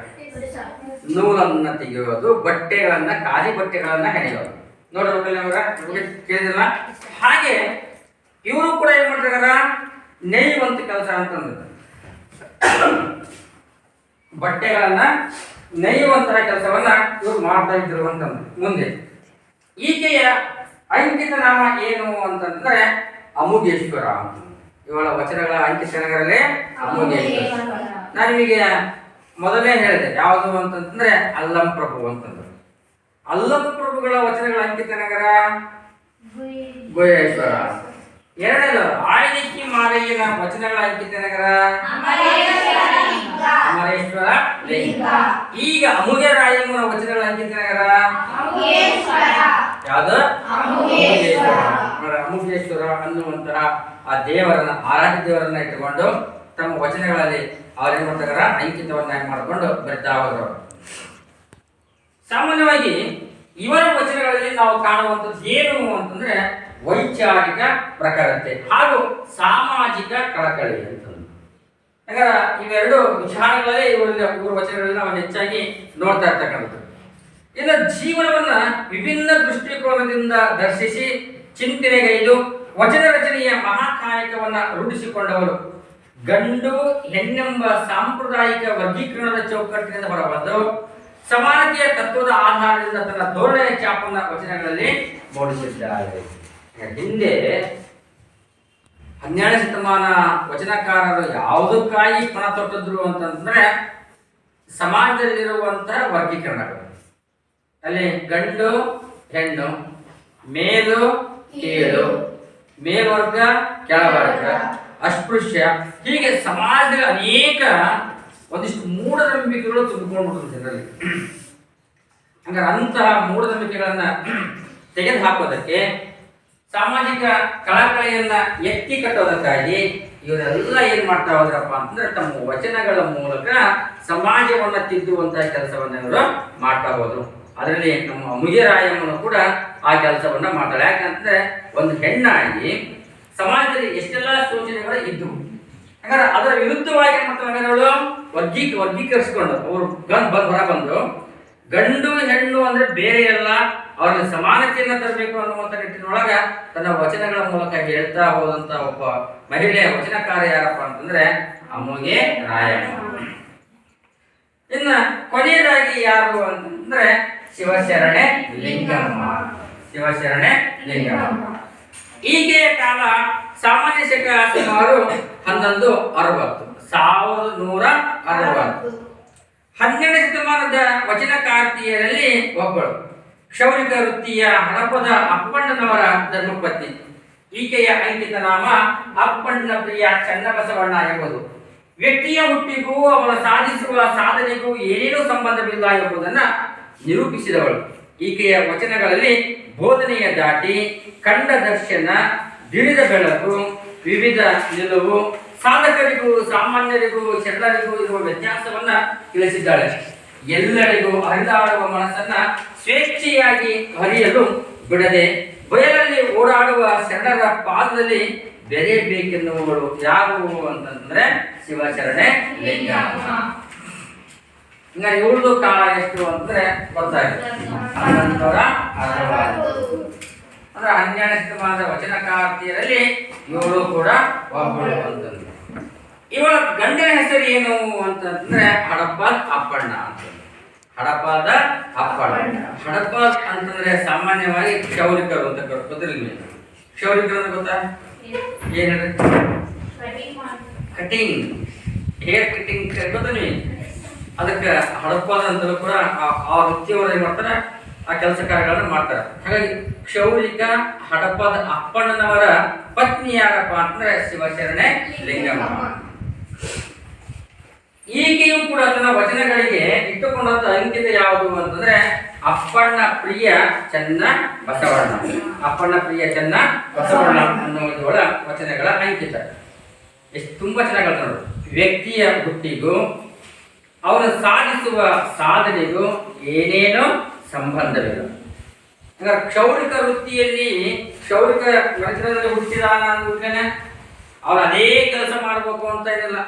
ನೂಲನ್ನ ತೆಗೆಯೋದು, ಬಟ್ಟೆಗಳನ್ನ, ಖಾಲಿ ಬಟ್ಟೆಗಳನ್ನ ಹೆಣೆಯೋದು. ನೋಡ್ಬೇಕಲ್ಲ, ಕೇಳಿದಿಲ್ಲ? ಹಾಗೆ ಇವರು ಕೂಡ ಏನ್ ಮಾಡ್ತಾರ? ನೇಯುವಂತ ಕೆಲಸ ಅಂತಂದ್ರೆ ಬಟ್ಟೆಗಳನ್ನ ನೇಯುವಂತಹ ಕೆಲಸವನ್ನ ಇವರು ಮಾಡ್ತಾ ಇದ್ರು ಅಂತಂದ್ರೆ. ಮುಂದೆ ಈಕೆಯ ಅಂಕಿತ ನಾಮ ಏನು ಅಂತಂದ್ರೆ ಅಮುಗೇಶ್ವರ ಅಂತ. ಇವಳ ವಚನಗಳ ಅಂಕಿತ ನಗರಲ್ಲೇ ಅಮುಗೇಶ್ವರ. ನಾನು ನಿಮಗೆ ಮೊದಲೇ ಹೇಳಿದೆ ಯಾವುದು ಅಂತಂದ್ರೆ ಅಲ್ಲಂ ಪ್ರಭು ಅಂತಂದ್ರೆ. ಅಲ್ಲಂ ಪ್ರಭುಗಳ ವಚನಗಳ ಅಂಕಿತ ನಗರ ಗುಹೇಶ್ವರ. ಎರಡನೇದು ಆಯ್ದಿಕ್ಕಿ ಮಾರಯ್ಯನ ವಚನಗಳ ಅಂಕಿತ ನಗರ ಅಮರೇಶ್ವರ ಲಿಂಗ. ಈಗ ಅಮುಗೆ ರಾಯಮ್ಮನ ವಚನಗಳ ಅಂಕಿತ ನಗರ ಯಾವುದು? ಅಮುಗೇಶ್ವರ ಅನ್ನುವಂತಹ ಆ ದೇವರನ್ನ, ಆರಾಧ್ಯ ದೇವರನ್ನ ಇಟ್ಟುಕೊಂಡು ತಮ್ಮ ವಚನಗಳಲ್ಲಿ ಅವರೇನ್ ಮಾಡ್ತಾರ? ಅಂಕಿತವನ್ನ ಮಾಡಿಕೊಂಡು ಬರಿತಾ ಹೋದ್ರು. ಸಾಮಾನ್ಯವಾಗಿ ಇವರ ವಚನಗಳಲ್ಲಿ ನಾವು ಕಾಣುವಂಥದ್ದು ಏನು ಅಂತಂದ್ರೆ ವೈಚಾರಿಕ ಪ್ರಖರತೆ ಹಾಗೂ ಸಾಮಾಜಿಕ ಕಳಕಳಿ ಅಂತ. ಯಾಕಂದ್ರೆ ಇವೆರಡು ವಿಚಾರಗಳೇ ಇವ್ರ ವಚನಗಳಲ್ಲಿ ನಾವು ಹೆಚ್ಚಾಗಿ ನೋಡ್ತಾ ಇರ್ತಕ್ಕಂಥದ್ದು. ಇನ್ನು ಜೀವನವನ್ನ ವಿಭಿನ್ನ ದೃಷ್ಟಿಕೋನದಿಂದ ದರ್ಶಿಸಿ ಚಿಂತನೆಗೈದು ವಚನ ರಚನೆಯ ಮಹಾಕಾಯಕವನ್ನ ರೂಢಿಸಿಕೊಂಡವರು. ಗಂಡು ಹೆಣ್ಣೆಂಬ ಸಾಂಪ್ರದಾಯಿಕ ವರ್ಗೀಕರಣದ ಚೌಕಟ್ಟಿನಿಂದ ಹೊರಬಂದು ಸಮಾನತೆಯ ತತ್ವದ ಆಧಾರದಿಂದ ತನ್ನ ಧೋರಣೆಯ ಚಾಪನ್ನ ವಚನಗಳಲ್ಲಿ ಮೂಡಿಸಿದ್ದಾರೆ. ಹಿಂದೆ 12ನೇ ಶತಮಾನ ವಚನಕಾರರು ಯಾವುದಕ್ಕಾಗಿ ಪಣ ತೊಟ್ಟಿದ್ರು ಅಂತಂದ್ರೆ ಸಮಾಜದಲ್ಲಿರುವಂತಹ ವರ್ಗೀಕರಣಗಳು. ಅಲ್ಲಿ ಗಂಡು ಹೆಣ್ಣು, ಮೇಲು ಕೀಳು, ಮೇಲ್ವರ್ಗ ಕೆಳವರ್ಗ, ಅಸ್ಪೃಶ್ಯ, ಹೀಗೆ ಸಮಾಜದಲ್ಲಿ ಅನೇಕ ಒಂದಿಷ್ಟು ಮೂಢನಂಬಿಕೆಗಳು ತುಂಬಿಕೊಂಡು ಜನರಲ್ಲಿ. ಹಂಗಾರೆ ಅಂತಹ ಮೂಢನಂಬಿಕೆಗಳನ್ನ ತೆಗೆದು ಹಾಕೋದಕ್ಕೆ, ಸಾಮಾಜಿಕ ಕಳಕಳಿಯನ್ನ ಎತ್ತಿ ಕಟ್ಟೋದಕ್ಕಾಗಿ ಇವರೆಲ್ಲ ಏನ್ ಮಾಡ್ತಾ ಹೋದ್ರಪ್ಪ ಅಂತಂದ್ರೆ ತಮ್ಮ ವಚನಗಳ ಮೂಲಕ ಸಮಾಜವನ್ನ ತಿದ್ದುವಂತಹ ಕೆಲಸವನ್ನ ಇವರು ಮಾಡ್ತಾ ಹೋದ್ರು. ಅದರಲ್ಲಿ ನಮ್ಮ ಅಮುಗೆ ರಾಯಮ್ಮನು ಕೂಡ ಆ ಕೆಲಸವನ್ನ ಮಾಡ್ತಾಳೆ. ಯಾಕಂತಂದ್ರೆ ಒಂದು ಹೆಣ್ಣಾಗಿ ಸಮಾಜದಲ್ಲಿ ಎಷ್ಟೆಲ್ಲ ಸೂಚನೆಗಳು ಇದ್ದವು. ಹಾಗಾದ್ರೆ ಅದರ ವಿರುದ್ಧವಾಗಿ ಮಾಡ್ತಾರೆ ವರ್ಗೀಕರಿಸಿಕೊಂಡು ಅವರು ಹೊರ ಬಂದು ಗಂಡು ಹೆಣ್ಣು ಅಂದ್ರೆ ಬೇರೆ ಅಲ್ಲ, ಅವ್ರಲ್ಲಿ ಸಮಾನತೆಯನ್ನ ತರಬೇಕು ಅನ್ನುವಂಥ ನಿಟ್ಟಿನೊಳಗ ತನ್ನ ವಚನಗಳ ಮೂಲಕ ಹೇಳ್ತಾ ಹೋದಂತ ಒಬ್ಬ ಮಹಿಳೆಯ ವಚನಕಾರ ಯಾರಪ್ಪ ಅಂತಂದ್ರೆ ಅಮುಗೆ ರಾಯಮ್ಮ. ಇನ್ನ ಕೊನೆಯದಾಗಿ ಯಾರು ಅಂತಂದ್ರೆ ಶಿವಶರಣೆ ಲಿಂಗಮ್ಮ. ಶಿವಶರಣೆ ಲಿಂಗಮ್ಮ. ಈಕೆಯ ಕಾಲ ಸಾಮಾನ್ಯ ಶಕ ಸುಮಾರು 1160. 1260. ಶತಮಾನದ ವಚನಕಾರ್ತಿಯರಲ್ಲಿ ಒಬ್ಬಳು. ಕ್ಷೌರಿಕ ವೃತ್ತಿಯ ಹಡಪದ ಅಪ್ಪಣ್ಣನವರ ಧರ್ಮಪತ್ನಿ. ಈಕೆಯ ಅಂಕಿತ ನಾಮ ಅಪ್ಪಣ್ಣ ಪ್ರಿಯ ಚನ್ನಬಸವಣ್ಣ ಎಂಬುದು. ವ್ಯಕ್ತಿಯ ಹುಟ್ಟಿಗೂ ಅವಳ ಸಾಧಿಸುವ ಸಾಧನೆಗೂ ಏನೇನೂ ಸಂಬಂಧವಿಲ್ಲ ಎಂಬುದನ್ನು ನಿರೂಪಿಸಿದವಳು. ಈಕೆಯ ವಚನಗಳಲ್ಲಿ ಬೋಧನೆಯ ದಾಟಿ, ಕಂಡ ದರ್ಶನ, ದಿಳಿದ ಬೆಳಕು, ವಿವಿಧ ನಿಲುವು, ಸಾಧಕರಿಗೂ ಸಾಮಾನ್ಯರಿಗೂ ಶರಣರಿಗೂ ಇರುವ ವ್ಯತ್ಯಾಸವನ್ನ ತಿಳಿಸಿದ್ದಾಳೆ. ಎಲ್ಲರಿಗೂ ಹರಿದಾಡುವ ಮನಸ್ಸನ್ನ ಸ್ವೇಚ್ಛೆಯಾಗಿ ಹರಿಯಲು ಬಿಡದೆ ಬಯಲಲ್ಲಿ ಓಡಾಡುವ ಶರಣರ ಪಾದದಲ್ಲಿ ಬೆರೆಯಬೇಕೆನ್ನುವವರು ಯಾವುವು ಅಂತಂದ್ರೆ ಶಿವಶರಣೆ ಲಿಂಗಮ್ಮ. ಈಗ ಇವಳದು ಕಾಲ ಎಷ್ಟು ಅಂದ್ರೆ ಗೊತ್ತಾಗುತ್ತೆ 1160. ಅಂದ್ರೆ 12ನೇ ಶತಮಾನದ ವಚನಕಾರ್ತಿಯರಲ್ಲಿ ಇವಳು ಕೂಡ ಒಬ್ಬಳು ಅಂತಂದ್ರೆ. ಇವಳ ಗಂಡನ ಹೆಸರು ಏನು ಅಂತಂದ್ರೆ ಹಡಪಾದ ಅಪ್ಪಣ್ಣ ಅಂತಂದ್ರೆ. ಹಡಪಾದ ಅಪ್ಪಣ್ಣ. ಹಡಪಾದ ಅಂತಂದ್ರೆ ಸಾಮಾನ್ಯವಾಗಿ ಕ್ಷೌರಿಕರು ಅಂತ ಗೊತ್ತಿರಲಿಲ್ಲ. ಕ್ಷೌರಿಕರು ಅಂತ ಗೊತ್ತಾ? ಏನ್ ಹೇಳಿ? ಕಟಿಂಗ್, ಹೇರ್ ಕಟಿಂಗ್ ಗೊತ್ತಾ? ಅದಕ್ಕೆ ಹಡಪಾದ ಅಂತಲೂ ಕೂಡ ಆ ವೃತ್ತಿಯವರು ಏನ್ ಮಾಡ್ತಾರೆ, ಆ ಕೆಲಸ ಕಾರ್ಯಗಳನ್ನು ಮಾಡ್ತಾರೆ. ಹಾಗಾಗಿ ಕ್ಷೌರಿಕ ಹಡಪಾದ ಅಪ್ಪಣ್ಣನವರ ಪತ್ನಿ ಯಾರಪ್ಪ ಅಂತಂದ್ರೆ ಶಿವಶರಣೆ ಲಿಂಗಮ್ಮ. ಈಕೆಯೂ ಕೂಡ ತನ್ನ ವಚನಗಳಿಗೆ ಇಟ್ಟುಕೊಂಡಂತ ಅಂಕಿತ ಯಾವುದು ಅಂತಂದ್ರೆ ಅಪ್ಪಣ್ಣ ಪ್ರಿಯ ಚೆನ್ನ ಬಸವಣ್ಣ. ಅಪ್ಪಣ್ಣ ಪ್ರಿಯ ಚೆನ್ನ ಬಸವಣ್ಣ ಅನ್ನುವುದರ ವಚನಗಳ ಅಂಕಿತ ಎಷ್ಟು ತುಂಬಾ ಚೆನ್ನಾಗಿ ನೋಡು. ವ್ಯಕ್ತಿಯ ಹುಟ್ಟಿಗೂ ಅವನು ಸಾಧಿಸುವ ಸಾಧನೆಗೂ ಏನೇನೋ ಸಂಬಂಧವಿಲ್ಲ. ಹಾಗಾದ್ರೆ ಕ್ಷೌರಿಕ ವೃತ್ತಿಯಲ್ಲಿ ಕ್ಷೌರಿಕ ವಚನದಲ್ಲಿ ಹುಟ್ಟಿದಾನ ಅಂದ್ಬಿಟ್ರೇನೆ ಅವ್ರು ಅದೇ ಕೆಲಸ ಮಾಡಬೇಕು ಅಂತ ಏನಿಲ್ಲ,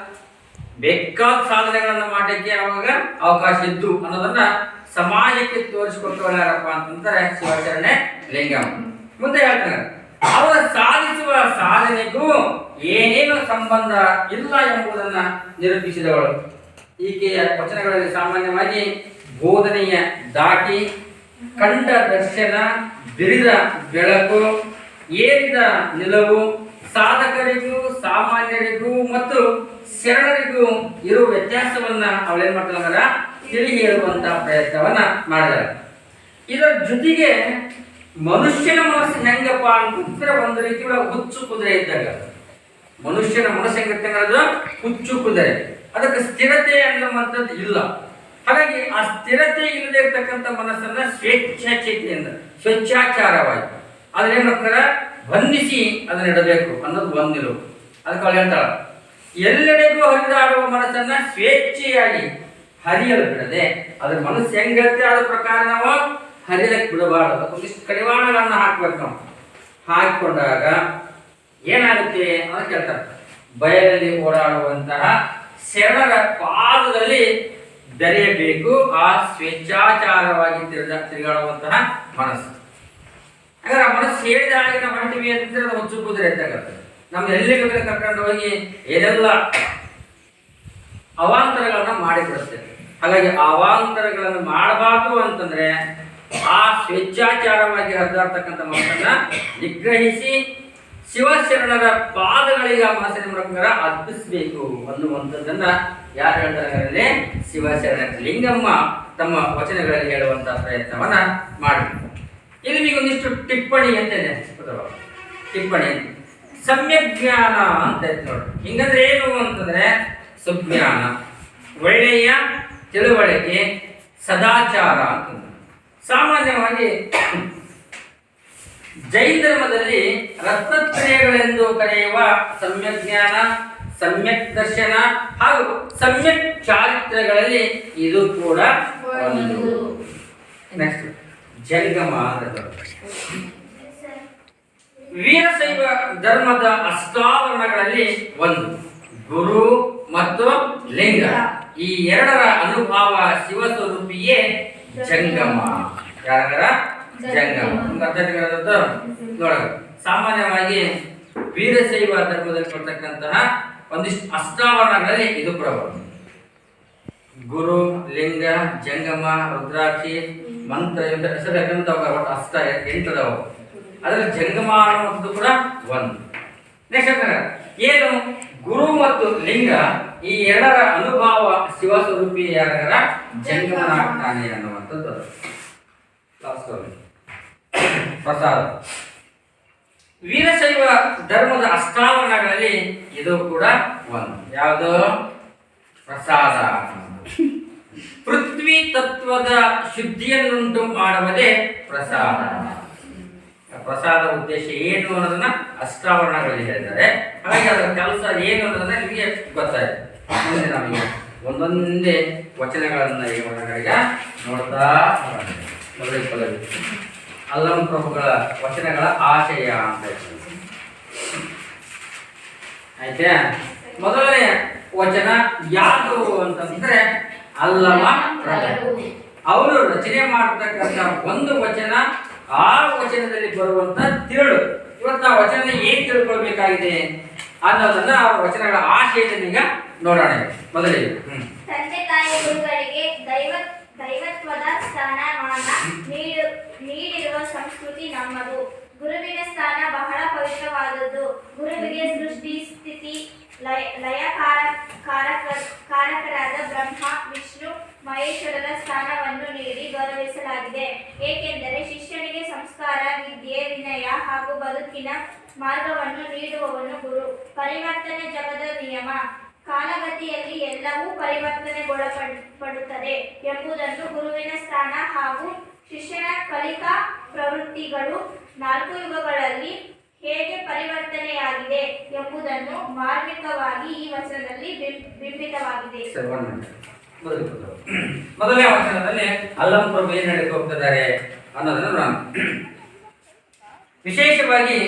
ಬೇಕಾದ ಸಾಧನೆಗಳನ್ನ ಮಾಡಲಿಕ್ಕೆ ಅವಾಗ ಅವಕಾಶ ಇದ್ದು ಅನ್ನೋದನ್ನ ಸಮಾಜಕ್ಕೆ ತೋರಿಸಿಕೊಟ್ಟವಳು ಯಾರಪ್ಪ ಅಂತಂದ್ರೆ ಶಿವಶರಣೆ ಲಿಂಗಮ್ಮ. ಮುಂದೆ ಹೇಳ್ತಾರೆ, ಅವರ ಸಾಧಿಸುವ ಸಾಧನೆಗೂ ಏನೇನು ಸಂಬಂಧ ಇಲ್ಲ ಎಂಬುದನ್ನ ನಿರೂಪಿಸಿದವಳು. ಈಕೆಯ ವಚನಗಳಲ್ಲಿ ಸಾಮಾನ್ಯವಾಗಿ ಬೋಧನೆಯ ದಾಟಿ, ಕಂಡ ದರ್ಶನ, ಬಿರಿದ ಬೆಳಕು, ಏರಿದ ನಿಲುವು, ಸಾಧಕರಿಗೂ ಸಾಮಾನ್ಯರಿಗೂ ಮತ್ತು ಶರಣರಿಗೂ ಇರುವ ವ್ಯತ್ಯಾಸವನ್ನ ಅವಳೇನ್ ಮಾಡ್ತಾರ ತಿಳಿ ಹೇಳುವಂತಹ ಪ್ರಯತ್ನವನ್ನ ಮಾಡಿದಾರೆ. ಇದರ ಜೊತೆಗೆ ಮನುಷ್ಯನ ಮನಸ್ಸು ಹೆಂಗಪ್ಪ ಅಂತಂದ್ರೆ ಒಂದು ರೀತಿ ಹುಚ್ಚು ಕುದುರೆ ಇದ್ದಾಗ. ಮನುಷ್ಯನ ಮನಸ್ಸು ಹೆಂಗಿರ್ತಂಗ ಹುಚ್ಚು ಕುದುರೆ, ಅದಕ್ಕೆ ಸ್ಥಿರತೆ ಅನ್ನುವಂಥದ್ದು ಇಲ್ಲ. ಹಾಗಾಗಿ ಆ ಸ್ಥಿರತೆ ಇಲ್ಲದೆ ಇರ್ತಕ್ಕಂಥ ಮನಸ್ಸನ್ನ ಸ್ವೇಚ್ಛಾಚೇತಿಯಿಂದ ಸ್ವೇಚ್ಛಾಚಾರವಾಗಿ ಅದನ್ನೇನ್ ಮಾಡ್ತಾರೆ ಬಂಧಿಸಿ ಅದನ್ನ ಇಡಬೇಕು ಅನ್ನೋದು ಒಂದಿರು. ಅದಕ್ಕೆ ಅವಳು ಹೇಳ್ತಾಳ, ಎಲ್ಲೆಡೆಗೂ ಹರಿದಾಡುವ ಮನಸ್ಸನ್ನ ಸ್ವೇಚ್ಛೆಯಾಗಿ ಹರಿಯಲು ಬಿಡದೆ ಅದ್ರ ಮನಸ್ಸು ಹೆಂಗ್ ಹೇಳ್ತೀವಿ ಅದ್ರ ಪ್ರಕಾರ ನಾವು ಹರಿಯಲಕ್ಕೆ ಬಿಡಬಾರದು. ಒಂದಿಷ್ಟು ಕಡಿವಾಣಗಳನ್ನ ಹಾಕ್ಬೇಕು. ನಾವು ಹಾಕಿಕೊಂಡಾಗ ಏನಾಗುತ್ತೆ ಅಂತ ಕೇಳ್ತಾರೆ, ಬಯಲಲ್ಲಿ ಓಡಾಡುವಂತಹ ಶರಣರ ಪಾದದಲ್ಲಿ ಬೆರೆಯಬೇಕು ಆ ಸ್ವೇಚ್ಛಾಚಾರವಾಗಿ ತಿರುಗಾಡುವಂತಹ ಮನಸ್ಸು. ಹಾಗಾದ್ರೆ ಆ ಮನಸ್ಸು ಹೇಳಿದ ಹಾಗೆ ನಾವು ಹೊಂಟಿವಿ ಅಂತಂದ್ರೆ ಅದು ಹುಚ್ಚು ಕುದುರೆ ಇದ್ದಾಗತ್ತೆ. ನಮ್ದು ಎಲ್ಲಿ ಬೇಕಾದ್ರೆ ಕರ್ಕೊಂಡು ಹೋಗಿ ಏನೆಲ್ಲ ಅವಾಂತರಗಳನ್ನ ಮಾಡಿಕೊಡುತ್ತೇವೆ. ಹಾಗಾಗಿ ಅವಾಂತರಗಳನ್ನು ಮಾಡಬಾರ್ದು ಅಂತಂದ್ರೆ ಆ ಸ್ವೇಚ್ಛಾಚಾರವಾಗಿ ಹರಿದಾಡ್ತಕ್ಕಂಥ ಮನಸ್ಸನ್ನ ನಿಗ್ರಹಿಸಿ ಶಿವಶರಣರ ಪಾದಗಳಿಗೆ ಆ ಮನಸ್ಸಿನ ಪ್ರಕಾರ ಅರ್ಪಿಸಬೇಕು ಅನ್ನುವಂಥದ್ದನ್ನ ಯಾರು ಹೇಳ್ತಾರೆ? ಶಿವಶರಣ ಲಿಂಗಮ್ಮ ತಮ್ಮ ವಚನಗಳಲ್ಲಿ ಹೇಳುವಂತಹ ಪ್ರಯತ್ನವನ್ನ ಮಾಡಿ. ಇಲ್ಲಿ ನಿಮಗೆ ಒಂದಿಷ್ಟು ಟಿಪ್ಪಣಿ ಅಂತ ಇದೆ. ಟಿಪ್ಪಣಿ ಸಮ್ಯಕ್ ಜ್ಞಾನ ಅಂತ ಐತೆ ನೋಡಿ. ಹಿಂಗಂದ್ರೆ ಏನು ಅಂತಂದ್ರೆ ಸುಜ್ಞಾನ, ಒಳ್ಳೆಯ ತಿಳುವಳಿಕೆ, ಸದಾಚಾರ ಅಂತಂದ್ರೆ. ಸಾಮಾನ್ಯವಾಗಿ ಜೈನ ಧರ್ಮದಲ್ಲಿ ರತ್ನತ್ರಯಗಳೆಂದು ಕರೆಯುವ ಸಮ್ಯಕ್ ಜ್ಞಾನ, ಸಮ್ಯಕ್ ದರ್ಶನ ಹಾಗೂ ಸಮ್ಯಕ್ ಚಾರಿತ್ರ್ಯಗಳಲ್ಲಿ ಇದು ಕೂಡ ಒಂದು. ನೆಕ್ಸ್ಟ್ ಜಂಗಮ ಅಂತ. ವೀರಶೈವ ಧರ್ಮದ ಅಷ್ಟಾವರಣಗಳಲ್ಲಿ ಒಂದು ಗುರು ಮತ್ತು ಲಿಂಗ. ಈ ಎರಡರ ಅನುಭವ ಶಿವಸ್ವರೂಪಿಯೇ ಜಂಗಮ. ಯಾರ ಜಂಗಮ ನೋಡ. ಸಾಮಾನ್ಯವಾಗಿ ವೀರಶೈವ ಧರ್ಮದಲ್ಲಿ ಕೊಡ್ತಕ್ಕಂತಹ ಒಂದಿಷ್ಟು ಅಷ್ಟಾವರಣಗಳಲ್ಲಿ ಇದು ಕೂಡ ಗುರು, ಲಿಂಗ, ಜಂಗಮ, ರುದ್ರಾಕ್ಷಿ, ಮಂತ್ರ ಹೆಸರಕ್ಕಂತ ಅಷ್ಟ 8 ಅದಾವ. ಅದ್ರಲ್ಲಿ ಜಂಗಮ ಅನ್ನುವಂಥದ್ದು ಕೂಡ ಒಂದು. ನೆಕ್ಸ್ಟ್ ಏನು ಗುರು ಮತ್ತು ಲಿಂಗ ಈ ಎರಡರ ಅನುಭವ ಶಿವಸ್ವರೂಪಿ ಯಾರ ಜಂಗಮನಾಗ್ತಾನೆ ಅನ್ನುವಂಥದ್ದು. ಪ್ರಸಾದ ವೀರಶೈವ ಧರ್ಮದ ಅಷ್ಟಾವರಣಗಳಲ್ಲಿ ಇದು ಕೂಡ ಒಂದು. ಯಾವುದು? ಪ್ರಸಾದ. ಪೃಥ್ವಿ ತತ್ವದ ಶುದ್ಧಿಯನ್ನುಂಟು ಮಾಡುವುದೇ ಪ್ರಸಾದ. ಪ್ರಸಾದ ಉದ್ದೇಶ ಏನು ಅನ್ನೋದನ್ನ ಅಷ್ಟಾವರಣಗಳಲ್ಲಿ ಹೇಳಿದ್ದಾರೆ. ಹಾಗಾಗಿ ಅದರ ಕೆಲಸ ಏನು ಅನ್ನೋದನ್ನ ನಿಮಗೆ ಗೊತ್ತಾಯ್ತು. ಮುಂದೆ ನಮಗೆ ಒಂದೊಂದೇ ವಚನಗಳನ್ನ ಈ ವರ್ಣಗಳಿಗೆ ನೋಡ್ತಾ ಮೊದಲ ಅಲ್ಲಂ ಪ್ರಭುಗಳ ವಚನಗಳ ಆಶಯ ಅಂತ ಆಯ್ತಾ. ಮೊದಲನೇ ವಚನ ಯಾರು ಅಂತಂದ್ರೆ ಅಲ್ಲಮ ಪ್ರಭು. ಅವರು ರಚನೆ ಮಾಡತಕ್ಕಂಥ ಒಂದು ವಚನ ಆ ವಚನದಲ್ಲಿ ಬರುವಂತ ತಿರುಳು. ಇವತ್ತು ನಾವು ವಚನ ಏನ್ ತಿಳ್ಕೊಳ್ಬೇಕಾಗಿದೆ ಅನ್ನೋದನ್ನ ಆ ವಚನಗಳ ಆಶಯದಲ್ಲಿ ಈಗ ನೋಡೋಣ. ಮೊದಲಿಗೆ ತಂದೆ ತಾಯಿ ಗುರುಗಳಿಗೆ ದೈವತ್ವದ ಸ್ಥಾನಮಾನ ನೀಡಿರುವ ಸಂಸ್ಕೃತಿ ನಮ್ಮದು. ಗುರುವಿನ ಸ್ಥಾನ ಬಹಳ ಪವಿತ್ರವಾದದ್ದು. ಗುರುವಿಗೆ ಸೃಷ್ಟಿ ಸ್ಥಿತಿ ಲಯಕಾರಕರಾದ ಬ್ರಹ್ಮ ವಿಷ್ಣು ಮಹೇಶ್ವರರ ಸ್ಥಾನವನ್ನು ನೀಡಿ ಗೌರವಿಸಲಾಗಿದೆ. ಏಕೆಂದರೆ ಶಿಷ್ಯನಿಗೆ ಸಂಸ್ಕಾರ, ವಿದ್ಯೆ, ವಿನಯ ಹಾಗೂ ಬದುಕಿನ ಮಾರ್ಗವನ್ನು ನೀಡುವವನು ಗುರು. ಪರಿವರ್ತನೆ ಜಗದ ನಿಯಮ. ಕಾಲಗತಿಯಲ್ಲಿ ಎಲ್ಲವೂ ಪರಿವರ್ತನೆಗೊಳಪಡುತ್ತದೆ ಎಂಬುದನ್ನು ಗುರುವಿನ ಸ್ಥಾನ ಹಾಗೂ ಶಿಷ್ಯನ ಕಲಿಕಾ ಪ್ರವೃತ್ತಿಗಳು 4 ಯುಗಗಳಲ್ಲಿ ಹೇಗೆ ಪರಿವರ್ತನೆಯಾಗಿದೆ ಎಂಬುದನ್ನು ಮಾರ್ಮಿಕವಾಗಿ ಈ ವಚನದಲ್ಲಿ ಬಿಂಬಿತವಾಗಿದೆ. ಮೊದಲನೇ ವಚನದಲ್ಲಿ ಅಲ್ಲಂ ಪ್ರಭು ಏನ್ ಹೇಳಕ್ಕೆ ಹೋಗ್ತಿದ್ದಾರೆ ಅನ್ನೋದನ್ನು ನಾನು ವಿಶೇಷವಾಗಿ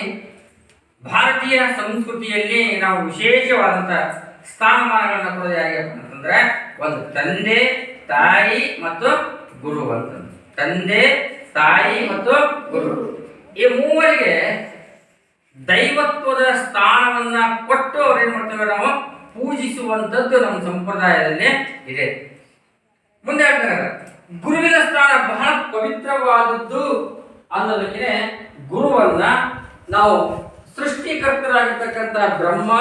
ಭಾರತೀಯ ಸಂಸ್ಕೃತಿಯಲ್ಲಿ ನಾವು ವಿಶೇಷವಾದಂತ ಸ್ಥಾನಮಾನಗಳನ್ನ ಕೊಡೋದು ಯಾರಿಗೆ ಅಂತಂದ್ರೆ ಒಂದು ತಂದೆ ತಾಯಿ ಮತ್ತು ಗುರು ಅಂತ. ತಂದೆ ತಾಯಿ ಮತ್ತು ಗುರು ಈ ಮೂವರಿಗೆ ದೈವತ್ವದ ಸ್ಥಾನವನ್ನ ಕೊಟ್ಟು ಅವ್ರು ಏನ್ ಮಾಡ್ತೇವೆ ನಾವು ಪೂಜಿಸುವಂತದ್ದು ನಮ್ಮ ಸಂಪ್ರದಾಯದಲ್ಲಿ ಇದೆ. ಮುಂದೆ ಹೇಳ್ತಾರೆ ಗುರುವಿನ ಸ್ಥಾನ ಬಹಳ ಪವಿತ್ರವಾದದ್ದು ಅನ್ನೋದಕ್ಕೆ ಗುರುವನ್ನ ನಾವು ಸೃಷ್ಟಿಕರ್ತರಾಗಿರ್ತಕ್ಕಂಥ ಬ್ರಹ್ಮ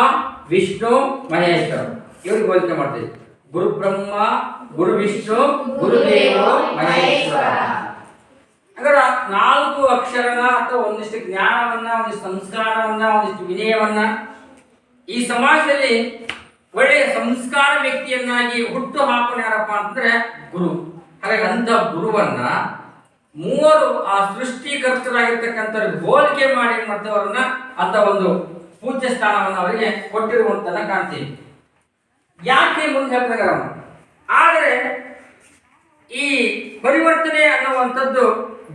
ವಿಷ್ಣು ಮಹೇಶ್ವರ ಇವ್ರಿಗೆ ಹೋಲಿಕೆ ಮಾಡ್ತೀವಿ. ಗುರು ಬ್ರಹ್ಮ ಗುರು ವಿಷ್ಣು ಗುರುದೇವೋ ಮಹೇಶ್ವರ. ಹಾಗಾದ್ರೆ 4 ಅಕ್ಷರನ ಅಥವಾ ಒಂದಿಷ್ಟು ಜ್ಞಾನವನ್ನ, ಒಂದಿಷ್ಟು ಸಂಸ್ಕಾರವನ್ನ, ಒಂದಿಷ್ಟು ವಿನಯವನ್ನ ಈ ಸಮಾಜದಲ್ಲಿ ಒಳ್ಳೆಯ ಸಂಸ್ಕಾರ ವ್ಯಕ್ತಿಯನ್ನಾಗಿ ಹುಟ್ಟು ಹಾಕೋಣ ಯಾರಪ್ಪ ಅಂತಂದ್ರೆ ಗುರು. ಹಾಗಾಗಿ ಅಂತ ಗುರುವನ್ನ ಮೂವರು ಆ ಸೃಷ್ಟಿಕರ್ತರಾಗಿರ್ತಕ್ಕಂಥವ್ರಿಗೆ ಹೋಲಿಕೆ ಮಾಡಿ ಏನ್ ಮಾಡ್ತೇವೆ ಅವ್ರನ್ನ ಅಂತ ಒಂದು ಪೂಜ್ಯ ಸ್ಥಾನವನ್ನು ಅವರಿಗೆ ಕೊಟ್ಟಿರುವಂತನ್ನ ಕಾಣ್ತೀವಿ. ಯಾಕೆ ಮುಂದೆ ಹೇಳ್ತಾರೆ ಆದರೆ ಈ ಪರಿವರ್ತನೆ ಅನ್ನುವಂಥದ್ದು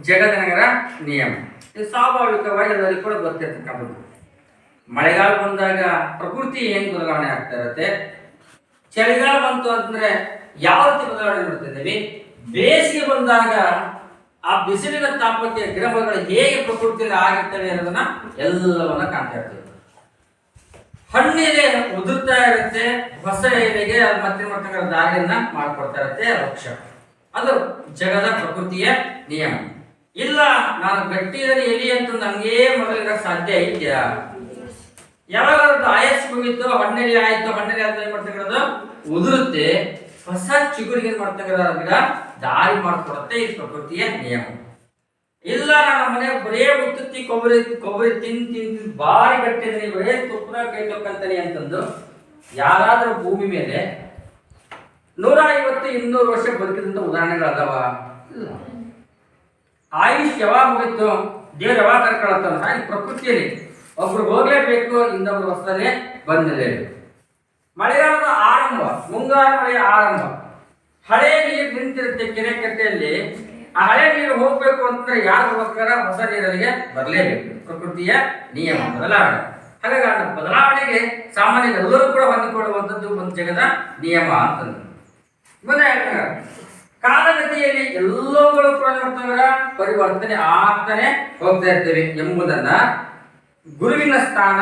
ಜಗದನಗರ ನಿಯಮ. ಇದು ಸ್ವಾಭಾವಿಕವಾಗಿ ಅದರಲ್ಲಿ ಕೂಡ ಗೊತ್ತಿರ್ತಕ್ಕಂಥದ್ದು. ಮಳೆಗಾಲ ಬಂದಾಗ ಪ್ರಕೃತಿ ಹೆಂಗ್ ಬದಲಾವಣೆ ಆಗ್ತಾ ಇರುತ್ತೆ, ಚಳಿಗಾಲ ಬಂತು ಅಂತಂದ್ರೆ ಯಾವ ರೀತಿ ಬದಲಾವಣೆ ಮಾಡ್ತಿದ್ದೀವಿ, ಬೇಸಿಗೆ ಬಂದಾಗ ಆ ಬಿಸಿಲಿನ ತಾಪಕ್ಕೆ ಗಿಡಮರಗಳು ಹೇಗೆ ಪ್ರಕೃತಿಯಲ್ಲಿ ಆಗಿರ್ತವೆ ಅನ್ನೋದನ್ನ ಎಲ್ಲವನ್ನ ಕಾಣ್ತಾ ಇರ್ತೀವಿ. ಹಣ್ಣಿಗೆ ಉದುರ್ತಾ ಇರುತ್ತೆ, ಹೊಸ ಎಲೆಗೆ ಅದು ಮತ್ತೆ ಮಾಡ್ತಕ್ಕಂಥ ದಾರಿಯನ್ನ ಮಾಡ್ಕೊಡ್ತಾ ಇರುತ್ತೆ ವೃಕ್ಷ. ಅದು ಜಗದ ಪ್ರಕೃತಿಯ ನಿಯಮ. ಇಲ್ಲ ನಾನು ಗಟ್ಟಿಯಲ್ಲಿ ಎಲಿ ಅಂತಂದು ಹಂಗೇ ಮೊದಲಿಗೆ ಸಾಧ್ಯ ಇದೆಯಾ? ಯಾವಾಗ ಆಯಸ್ ಮುಗಿತು, ಹಣ್ಣೆಲೆ ಆಯ್ತು, ಹಣ್ಣೆಲೆ ಆಯ್ತು ಏನ್ ಮಾಡ್ತಕ್ಕಂಥದ್ದು ಉದುರುತ್ತೆ, ಹೊಸ ಚಿಗುರಿಗೆ ಏನ್ ಮಾಡ್ತಕ್ಕಂಥ ಗಿಡ ದಾರಿ ಮಾಡ್ಕೊಡುತ್ತೆ. ಇದು ಪ್ರಕೃತಿಯ ನಿಯಮ. ಇಲ್ಲ ನನ್ನ ಮನೆ ಬರೇ ಉತ್ತುತ್ತಿ ಕೊಬ್ಬರಿ ತಿಂದು ಭಾರಿ ಗಟ್ಟಿದ್ರೆ ಬರೇ ತುಪ್ಪನ ಕೈ ತೊಕ್ಕಂತಾನೆ ಅಂತಂದು ಯಾರಾದ್ರೂ ಭೂಮಿ ಮೇಲೆ 150-200 ವರ್ಷ ಬದುಕಿದಂತ ಉದಾಹರಣೆಗಳದಾವ? ಇಲ್ಲ. ಆಯುಷ್ ಯಾವಾಗ ಮುಗಿತು, ದೇವ್ರು ಯಾವಾಗ ಕರ್ಕೊಳತ್ತಾನ? ಹಾಗೆ ಪ್ರಕೃತಿಯಲ್ಲಿ ಒಬ್ರು ಹೋಗ್ಲೇಬೇಕು, ಇನ್ನೊಬ್ರು ಹೊಸದಲ್ಲೇ ಬಂದಿರಲೇಬೇಕು. ಮಳೆಗಾಲದ ಆರಂಭ, ಮುಂಗಾರು ಮಳೆಯ ಆರಂಭ, ಹಳೆ ನೀರು ನಿಂತಿರುತ್ತೆ ಕೆರೆ ಕಟ್ಟೆಯಲ್ಲಿ. ಆ ಹಳೆ ನೀರು ಹೋಗ್ಬೇಕು ಅಂತಂದ್ರೆ ಯಾರು ಹೋಗ್ತಾರ? ಹೊಸ ನೀರಿಗೆ ಬರಲೇಬೇಕು. ಪ್ರಕೃತಿಯ ನಿಯಮ ಬದಲಾವಣೆ. ಹಾಗಾಗಿ ಆ ಬದಲಾವಣೆಗೆ ಸಾಮಾನ್ಯ ಎಲ್ಲರೂ ಕೂಡ ಹೊಂದಿಕೊಳ್ಳುವಂಥದ್ದು ಒಂದು ಜಗದ ನಿಯಮ ಅಂತಂದ್ರೆ. ಮುಂದೆ ಹೇಳ್ತಾರೆ ಕಾಲಗತಿಯಲ್ಲಿ ಎಲ್ಲವುಗಳು ಕೂಡ ನೋಡ್ತಾರ ಪರಿವರ್ತನೆ ಆಗ್ತಾನೆ ಹೋಗ್ತಾ ಇರ್ತೇವೆ ಎಂಬುದನ್ನ ಗುರುವಿನ ಸ್ಥಾನ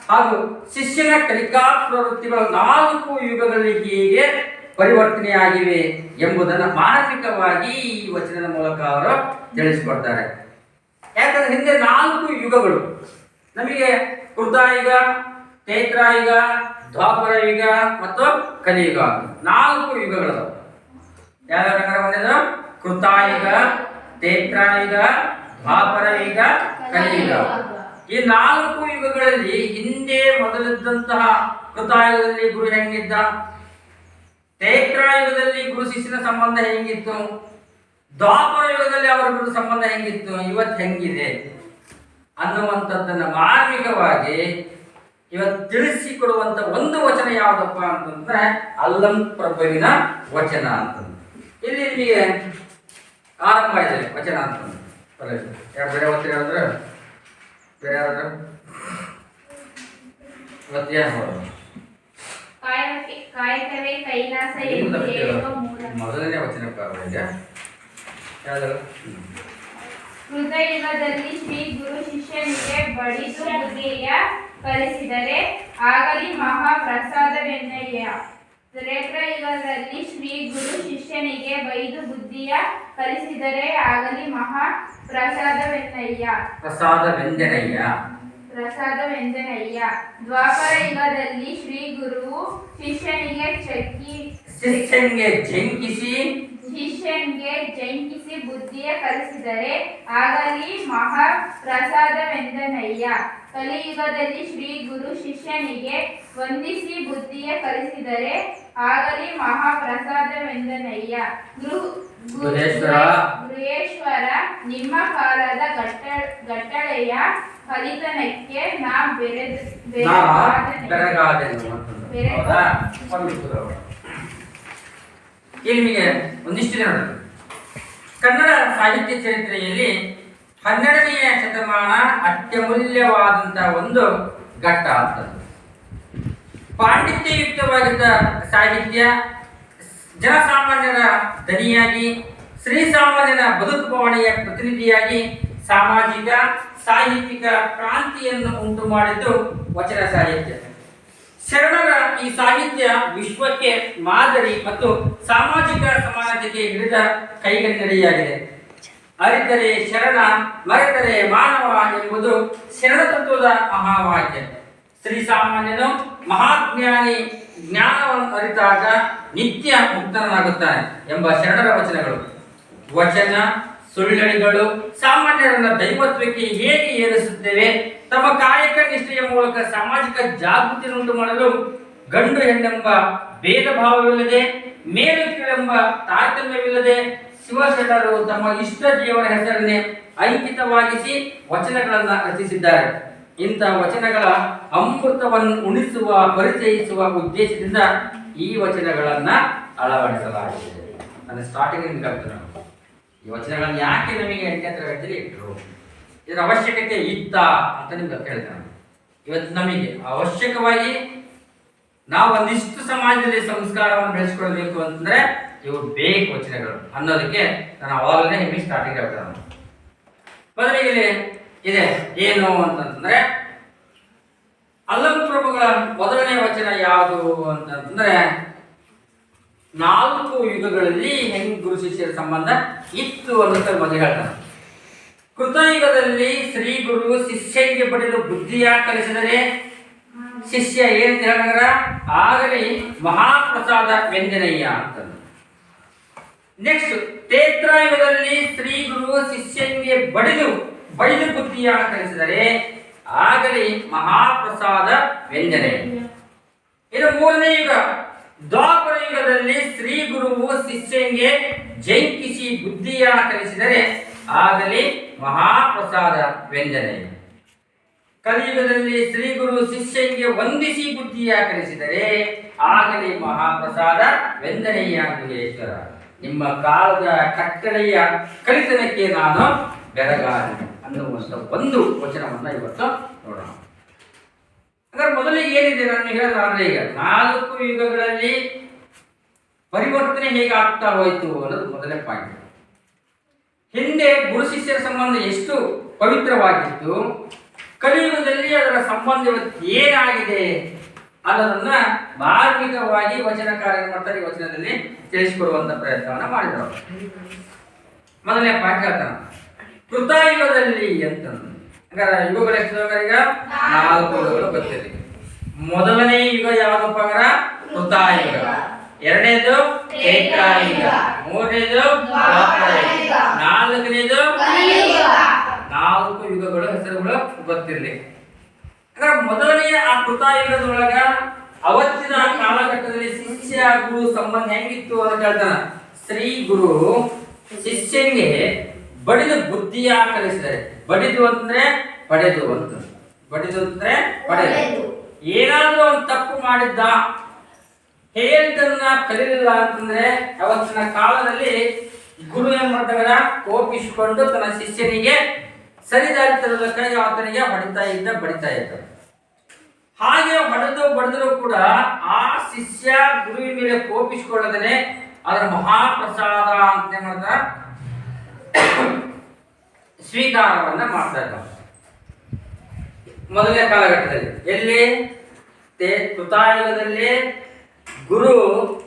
ಹಾಗೂ ಶಿಷ್ಯನ ಕಲಿಕಾ ಪ್ರವೃತ್ತಿಗಳು 4 ಯುಗಗಳಲ್ಲಿ ಹೇಗೆ ಪರಿವರ್ತನೆಯಾಗಿವೆ ಎಂಬುದನ್ನು ಮಾನಸಿಕವಾಗಿ ಈ ವಚನದ ಮೂಲಕ ಅವರು ತಿಳಿಸಿಕೊಡ್ತಾರೆ. ಯಾಕಂದ್ರೆ ಹಿಂದೆ 4 ಯುಗಗಳು ನಮಗೆ ಕೃತಾಯುಗ, ಚೈತ್ರಾಯುಗ, ದ್ವಾಪರ ಯುಗ ಮತ್ತು ಕಲಿಯುಗ 4 ಯುಗಗಳು. ಯಾವ್ಯಾವ ಬಂದಿದ್ದು? ಕೃತಾಯುಗ, ಚೈತ್ರಾಯುಗ, ದ್ವಾಪರ ಯುಗ, ಕಲಿಯುಗ. ಈ 4 ಯುಗಗಳಲ್ಲಿ ಹಿಂದೆ ಮೊದಲಿದ್ದಂತಹ ಕೃತಾಯುಗದಲ್ಲಿ ಗುರು ಹೆಂಗಿದ್ದ, ಚೈತ್ರಾಯುಗದಲ್ಲಿ ಗುರು ಶಿಷ್ಯನ ಸಂಬಂಧ ಹೆಂಗಿತ್ತು, ದ್ವಾಪರ ಯುಗದಲ್ಲಿ ಅವರ ಗುರು ಸಂಬಂಧ ಹೆಂಗಿತ್ತು, ಇವತ್ತು ಹೆಂಗಿದೆ ಅನ್ನುವಂಥದ್ದನ್ನ ಮಾರ್ಮಿಕವಾಗಿ ಇವತ್ತು ತಿಳಿಸಿಕೊಡುವಂತ ಒಂದು ವಚನ ಯಾವುದಪ್ಪ ಅಂತಂದ್ರೆ ಅಲ್ಲಂ ಪ್ರಭುವಿನ ವಚನ ಅಂತಂದ್ರೆ. ಇಲ್ಲಿ ನಿಮಗೆ ಆರಂಭ ಇದೆ ವಚನ ಅಂತಂದ್ರೆ. ಬೇರೆ ಒತ್ತಿ ಹೇಳಿದ್ರೆ ಬೇರೆ ಯಾರಾದ್ರೂ ಒತ್ತಿ ಕಾಯಕವೇ ಕೈಲಾಸ ಮೊದಲನೇ ವಚನ ಯಾವ್ದು? ಕೃತಯುಗದಲ್ಲಿ ಶ್ರೀ ಗುರು ಶಿಷ್ಯನಿಗೆ ಬಡಿದು ಬುದ್ಧಿಯ ಕಲಿಸಿದರೆ ಆಗಲಿ ಮಹಾಪ್ರಸಾದವೆನ್ನಯ್ಯ. ತ್ರೇತಾಯುಗದಲ್ಲಿ ಶ್ರೀ ಗುರು ಶಿಷ್ಯನಿಗೆ ಬೈದು ಬುದ್ಧಿಯ ಕಲಿಸಿದರೆ ಆಗಲಿ ಮಹಾಪ್ರಸಾದವೆನ್ನಯ್ಯ. ಪ್ರಸಾದವೆಂದನಯ್ಯ. ದ್ವಾಪರ ಯುಗದಲ್ಲಿ ಶ್ರೀ ಗುರು ಶಿಷ್ಯನಿಗೆ ಜಂಕಿಸಿ ಬುದ್ಧಿಯ ಕಲಿಸಿದರೆ ಆಗಲಿ ಮಹಾಪ್ರಸಾದವೆಂದನಯ್ಯ. ಕಲಿಯುಗದಲ್ಲಿ ಶ್ರೀ ಗುರು ಶಿಷ್ಯನಿಗೆ ವಂದಿಸಿ ಬುದ್ಧಿಯ ಕಲಿಸಿದರೆ ಆಗಲಿ ಮಹಾಪ್ರಸಾದವೆಂದನಯ್ಯ. ಗೃಹೇಶ್ವರ, ನಿಮ್ಮ ಕಾಲದ ಗಟ್ಟಳೆಯ ಕಲಿತನಕ್ಕೆ ನಾ ನಿಮಗೆ ಒಂದಿಷ್ಟು ಜನ ಕನ್ನಡ ಸಾಹಿತ್ಯ ಚರಿತ್ರೆಯಲ್ಲಿ 12ನೇ ಶತಮಾನ ಅತ್ಯಮೂಲ್ಯವಾದಂತಹ ಒಂದು ಘಟ್ಟ ಅಂತ. ಪಾಂಡಿತ್ಯಯುಕ್ತವಾಗಿದ್ದ ಸಾಹಿತ್ಯ ಜನಸಾಮಾನ್ಯರ ದನಿಯಾಗಿ, ಶ್ರೀಸಾಮಾನ್ಯನ ಬದುಕು ಬವಣೆಯ ಪ್ರತಿನಿಧಿಯಾಗಿ ಸಾಮಾಜಿಕ ಸಾಹಿತ್ಯಿಕ ಕ್ರಾಂತಿಯನ್ನು ಉಂಟು ಮಾಡಿದ್ದು ವಚನ ಸಾಹಿತ್ಯ. ಶರಣರ ಈ ಸಾಹಿತ್ಯ ವಿಶ್ವಕ್ಕೆ ಮಾದರಿ ಮತ್ತು ಸಾಮಾಜಿಕ ಸಮಾನತೆಗೆ ಹಿಡಿದ ಕೈಗನ್ನಡಿಯಾಗಿದೆ. ಅರಿತರೆ ಶರಣ, ಮರೆತರೆ ಮಾನವ ಎಂಬುದು ಶರಣ ತತ್ವದ ಮಹಾವಾಕ್ಯ. ಶ್ರೀಸಾಮಾನ್ಯನು ಮಹಾಜ್ಞಾನಿ ಜ್ಞಾನವನ್ನು ಅರಿತಾಗ ನಿತ್ಯ ಮುಕ್ತನಾಗುತ್ತಾನೆ ಎಂಬ ಶರಣರ ವಚನಗಳು. ವಚನ ಸುಳ್ಳಳಿಗಳು ಸಾಮಾನ್ಯರನ್ನ ದೈವತ್ವಕ್ಕೆ ಹೇಗೆ ಏರಿಸುತ್ತೇವೆ, ತಮ್ಮ ಕಾಯಕ ನಿಷ್ಠೆಯ ಮೂಲಕ ಸಾಮಾಜಿಕ ಜಾಗೃತಿಯನ್ನುಂಟು ಮಾಡಲು ಗಂಡು ಹೆಣ್ಣೆಂಬ ಭೇದ ಭಾವವಿಲ್ಲದೆ, ಮೇಲು ಕೀಳೆಂಬ ತಾರತಮ್ಯವಿಲ್ಲದೆ ಶಿವಶರಣರು ತಮ್ಮ ಇಷ್ಟ ದೇವರ ಹೆಸರನ್ನೇ ಅಂಕಿತವಾಗಿಸಿ ವಚನಗಳನ್ನ ರಚಿಸಿದ್ದಾರೆ. ಇಂಥ ವಚನಗಳ ಅಮೃತವನ್ನು ಉಣಿಸುವ ಪರಿಚಯಿಸುವ ಉದ್ದೇಶದಿಂದ ಈ ವಚನಗಳನ್ನ ಅಳವಡಿಸಲಾಗಿದೆ. ನನ್ನ ಸ್ಟಾರ್ಟಿಂಗ್ ಕಲ್ತು ಈ ವಚನಗಳನ್ನು ಯಾಕೆ ನಮಗೆ 8ನೇ ತರಗತಿಯಲ್ಲಿ ಇಟ್ಟರು, ಇದರ ಅವಶ್ಯಕತೆ ಇತ್ತ ಅಂತ ನಿಮ್ಗೆ ಹೇಳ್ತಾನೆ. ಇವತ್ತು ನಮಗೆ ಅವಶ್ಯಕವಾಗಿ ನಾವು ಒಂದಿಷ್ಟು ಸಮಾಜದಲ್ಲಿ ಸಂಸ್ಕಾರವನ್ನು ಬೆಳೆಸ್ಕೊಳ್ಬೇಕು ಅಂತಂದ್ರೆ ಇವು ಬೇಕು ವಚನಗಳು ಅನ್ನೋದಕ್ಕೆ ನಾನು ಅವಾಗಲೇ ನಿಮಗೆ ಸ್ಟಾರ್ಟಿಂಗ್ ಹೇಳ್ತಾನೆ. ಮೊದಲಿಗೆ ಇದೆ ಏನು ಅಂತಂದ್ರೆ, ಅಲ್ಲಂಪ್ರಭುಗಳ ಮೊದಲನೇ ವಚನ ಯಾವುದು ಅಂತಂದ್ರೆ, 4 ಯುಗಗಳಲ್ಲಿ ಹೆಂಗ್ ಗುರು ಶಿಷ್ಯರ ಸಂಬಂಧ ಇತ್ತು ಅಂತ ಮೊದಲು ಹೇಳ್ತಾನೆ. ಕೃತಯುಗದಲ್ಲಿ ಶ್ರೀ ಗುರು ಶಿಷ್ಯನಿಗೆ ಪಡೆದು ಬುದ್ಧಿಯ ಕಲಿಸಿದರೆ ಶಿಷ್ಯ ಏನಂತ ಹೇಳಿದ್ರ ಆಗಲಿ ಮಹಾಪ್ರಸಾದ ವ್ಯಂಜನಯ್ಯ ಅಂತ. ನೆಕ್ಸ್ಟ್ ತ್ರೇತಾಯುಗದಲ್ಲಿ ಶ್ರೀ ಗುರು ಶಿಷ್ಯನಿಗೆ ಬಡಿದು ಬುದ್ಧಿಯ ಕಲಿಸಿದರೆ ಆಗಲಿ ಮಹಾಪ್ರಸಾದ ವ್ಯಂಜನಯ್ಯ. ಇದು 3ನೇ ಯುಗ. ದ್ವಾಪರ ಯುಗದಲ್ಲಿ ಶ್ರೀ ಗುರುವು ಶಿಷ್ಯನಿಗೆ ಜಂಕಿಸಿ ಬುದ್ಧಿಯ ಕಲಿಸಿದರೆ ಆಗಲಿ ಮಹಾಪ್ರಸಾದ ವ್ಯಂಜನಯ್ಯ. ಕಲಿಯುಗದಲ್ಲಿ ಶ್ರೀ ಗುರು ಶಿಷ್ಯನಿಗೆ ವಂದಿಸಿ ಬುದ್ಧಿಯ ಕಲಿಸಿದರೆ ಆಗಲಿ ಮಹಾಪ್ರಸಾದ ವ್ಯಂಜನಯ್ಯ. ಗೃಹೇಶ್ವರ, ನಿಮ್ಮ ಕಾಲದ ಕಟ್ಟಳೆಯ ಕಲಿತನಕ್ಕೆ ನಾನು ಬೆರಗಾದೆ ಅನ್ನುವಂಥ ಒಂದು ವಚನವನ್ನ ಇವತ್ತು ನೋಡೋಣ. ಹಾಗಾದ್ರೆ ಮೊದಲಿಗೆ ಏನಿದೆ ನಾನು ಹೇಳಿದ್ರೆ, ಈಗ 4 ಯುಗಗಳಲ್ಲಿ ಪರಿವರ್ತನೆ ಹೇಗೆ ಆಗ್ತಾ ಹೋಯಿತು ಅನ್ನೋದು ಮೊದಲನೇ ಪಾಯಿಂಟ್. ಹಿಂದೆ ಗುರು ಶಿಷ್ಯರ ಸಂಬಂಧ ಎಷ್ಟು ಪವಿತ್ರವಾಗಿತ್ತು, ಕಲಿಯುಗದಲ್ಲಿ ಅದರ ಸಂಬಂಧ ಏನಾಗಿದೆ ಅನ್ನೋದನ್ನ ಮಾರ್ಮಿಕವಾಗಿ ವಚನಕಾರರು ಮಾಡ್ತಾರೆ. ಈ ವಚನದಲ್ಲಿ ತಿಳಿಸಿಕೊಡುವಂತ ಪ್ರಯತ್ನವನ್ನ ಮಾಡಿದರು. ಮೊದಲನೇ ಪಾಠ ಹೇಳ್ತಾನೆ ಕೃತಯುಗದಲ್ಲಿ ಅಂತ. ಯುಗಗಳು ಎಷ್ಟು ಈಗ 4 ಯುಗಗಳು ಗೊತ್ತಿದೆ. ಮೊದಲನೇ ಯುಗ ಯಾವ್ದಪ್ಪ ಅಂದ್ರೆ ಕೃತಯುಗ, ಎರಡನೇದು ತ್ರೇತಾಯುಗ, ಮೂರನೇದು ದ್ವಾಪರ ಯುಗ, 4ನೇದು ಕಲಿಯುಗ. 4 ಯುಗಗಳು ಹೆಸರುಗಳು ಗೊತ್ತಿರಲಿ. ಮೊದಲನೆಯ ಆ ಕೃತಯುಗದೊಳಗ ಅವತ್ತಿನ ಕಾಲಘಟ್ಟದಲ್ಲಿ ಶಿಷ್ಯ ಗುರು ಸಂಬಂಧ ಹೆಂಗಿತ್ತು ಅಂತ ಹೇಳ್ತಾನ. ಶ್ರೀ ಗುರು ಶಿಷ್ಯನಿಗೆ ಬಡಿದು ಬುದ್ಧಿಯ ಕಲಿಸಿದರೆ, ಬಡಿದು ಅಂತಂದ್ರೆ ಪಡೆದು ಅಂತ, ಬಡಿದು ಅಂತಂದ್ರೆ ಪಡೆದು. ಏನಾದ್ರೂ ಒಂದು ತಪ್ಪು ಮಾಡಿದ್ದ, ಹೇಳಿದ್ದನ್ನ ಕಲಿಲಿಲ್ಲ ಅಂತಂದ್ರೆ ಅವತ್ತಿನ ಕಾಲದಲ್ಲಿ ಗುರು ಏನ್ ಮಾಡ್ತಾರ, ಕೋಪಿಸಿಕೊಂಡು ತನ್ನ ಶಿಷ್ಯನಿಗೆ ಸರಿದಾರಿ ತರುವುದಕ್ಕಾಗಿ ಆತನಿಗೆ ಬಡಿತಾ ಇದ್ದ. ಹಾಗೆ ಬಡಿದ್ರು ಕೂಡ ಆ ಶಿಷ್ಯ ಗುರುವಿನ ಮೇಲೆ ಕೋಪಿಸಿಕೊಳ್ಳದೇ ಅದರ ಮಹಾಪ್ರಸಾದ ಅಂತ ಏನ್ ಮಾಡ್ತಾರ, ಸ್ವೀಕಾರವನ್ನ ಮಾಡ್ತಾ ಇದ್ದಾರೆ. ಮೊದಲನೇ ಕಾಲಘಟ್ಟದಲ್ಲಿ ಎಲ್ಲಿ ಕೃತಾಯುಗದಲ್ಲಿ ಗುರು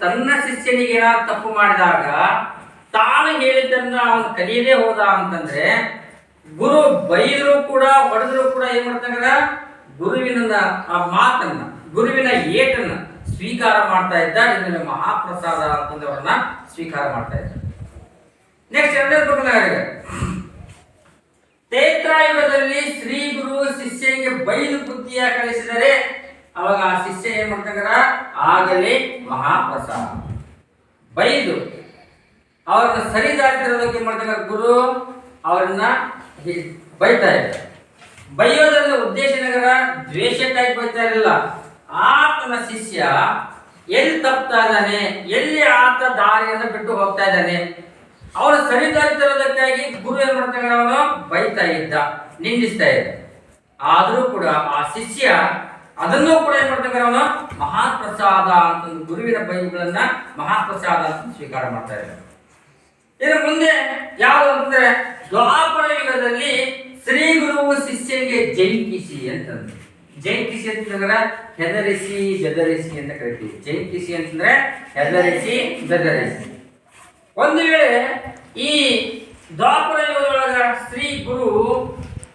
ತನ್ನ ಶಿಷ್ಯನಿಗೆ ಏನಾದ್ರು ತಪ್ಪು ಮಾಡಿದಾಗ ತಾನು ಹೇಳಿದ್ದನ್ನ ಅವನು ಕಲಿಯದೇ ಹೋದ ಅಂತಂದ್ರೆ ಗುರು ಬೈದ್ರು ಕೂಡ ಹೊಡೆದ್ರು ಕೂಡ ಏನ್ ಮಾಡ್ತಾರ, ಗುರುವಿನ ಆ ಮಾತನ್ನ, ಗುರುವಿನ ಏಟನ್ನ ಸ್ವೀಕಾರ ಮಾಡ್ತಾ ಇದ್ದ. ಇದನ್ನ ಮಹಾಪ್ರಸಾದ ಅಂತಂದವರನ್ನ ಸ್ವೀಕಾರ ಮಾಡ್ತಾ ಇದ್ದ. ನೆಕ್ಸ್ಟ್ ಎರಡನೇ ತೇತ್ರಾಯುಗದಲ್ಲಿ ಶ್ರೀ ಗುರು ಶಿಷ್ಯನಿಗೆ ಬೈದು ಬುದ್ಧಿಯ ಕಲಿಸಿದರೆ ಅವಾಗ ಆ ಶಿಷ್ಯ ಏನ್ ಮಾಡ್ತಾರ, ಆಗಲೇ ಮಹಾಪ್ರಸಾದ. ಬೈದು ಅವ್ರನ್ನ ಸರಿದಾರಿ ತರೋದಕ್ಕೆ ಏನ್ ಮಾಡ್ತಾರ, ಗುರು ಅವರನ್ನ ಬೈತಾ ಇದ್ದಾರೆ. ಬೈಯೋದ್ರಿಂದ ಉದ್ದೇಶ ದ್ವೇಷಕ್ಕಾಗಿ ಬೈತಾ ಇರಲಿಲ್ಲ. ಆತನ ಶಿಷ್ಯ ಎಲ್ಲಿ ತಪ್ತಾ ಇದ್ದಾನೆ, ಎಲ್ಲಿ ಆತ ದಾರಿಯನ್ನು ಬಿಟ್ಟು ಹೋಗ್ತಾ ಇದ್ದಾನೆ, ಅವನ ಸರಿದಾರಿ ತರೋದಕ್ಕಾಗಿ ಗುರು ಏನ್ ಮಾಡ್ತಾನೆ, ಅವನು ಬೈತಾ ಇದ್ದ, ನಿಂದಿಸ್ತಾ ಇದ್ದ. ಆದರೂ ಕೂಡ ಆ ಶಿಷ್ಯ ಅದನ್ನು ಕೂಡ ಏನ್ ಮಾಡ್ತಾನೆ, ಅವನು ಮಹಾಪ್ರಸಾದ ಅಂತ ಗುರುವಿನ ಬೈಗಳನ್ನ ಮಹಾಪ್ರಸಾದ ಅಂತ ಸ್ವೀಕಾರ ಮಾಡ್ತಾ ಇದ್ದ. ಇನ್ನು ಮುಂದೆ ಯಾವುದು ಅಂತಂದ್ರೆ ದ್ವಾಪರ ಯುಗದಲ್ಲಿ ಶ್ರೀ ಗುರು ಶಿಷ್ಯನಿಗೆ ಜೈಕಿಸಿ ಅಂತಂದ್ರೆ, ಜೈಕಿಸಿ ಅಂತಂದ್ರೆ ಹೆದರಿಸಿ ಬೆದರಿಸಿ ಅಂತ ಕರಿತೀವಿ. ಜೈಕಿಸಿ ಅಂತಂದ್ರೆ ಹೆದರಿಸಿ ಬೆದರಿಸಿ. ಒಂದು ವೇಳೆ ಈ ದ್ವಾಪರ ಯುಗದೊಳಗ ಶ್ರೀ ಗುರು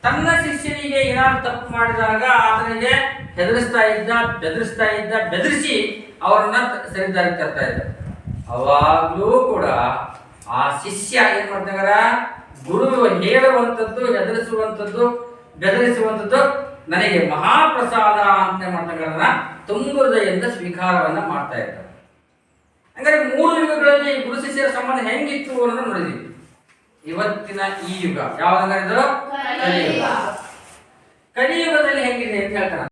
ತನ್ನ ಶಿಷ್ಯನಿಗೆ ಏನಾದ್ರು ತಪ್ಪು ಮಾಡಿದಾಗ ಆತನಿಗೆ ಹೆದರಿಸ್ತಾ ಇದ್ದ, ಬೆದರಿಸಿ ಅವರನ್ನ ಸರಿದಾರಿ ತರ್ತಾ ಇದ್ದ. ಅವಾಗ್ಲೂ ಕೂಡ ಆ ಶಿಷ್ಯ ಏನ್ ಮಾಡ್ತಾರ, ಗುರು ಹೇಳುವಂಥದ್ದು, ಹೆದರಿಸುವಂಥದ್ದು, ಬೆದರಿಸುವಂಥದ್ದು ನನಗೆ ಮಹಾಪ್ರಸಾದ ಅಂತ ಮಾಡ್ತಾರ, ತುಂಬ ಹೃದಯದಿಂದ ಸ್ವೀಕಾರವನ್ನ ಮಾಡ್ತಾ ಇದ್ದಾರೆ. ಹಂಗಾರೆ 3 ಯುಗಗಳಲ್ಲಿ ಗುರು ಶಿಷ್ಯರ ಸಂಬಂಧ ಹೆಂಗಿತ್ತು ಅನ್ನೋದನ್ನ ನೋಡಿದ್ವಿ. ಇವತ್ತಿನ ಈ ಯುಗ ಯಾವ್ದು? ಕಲಿಯುಗ. ಕಲಿಯುಗದಲ್ಲಿ ಹೆಂಗಿದೆ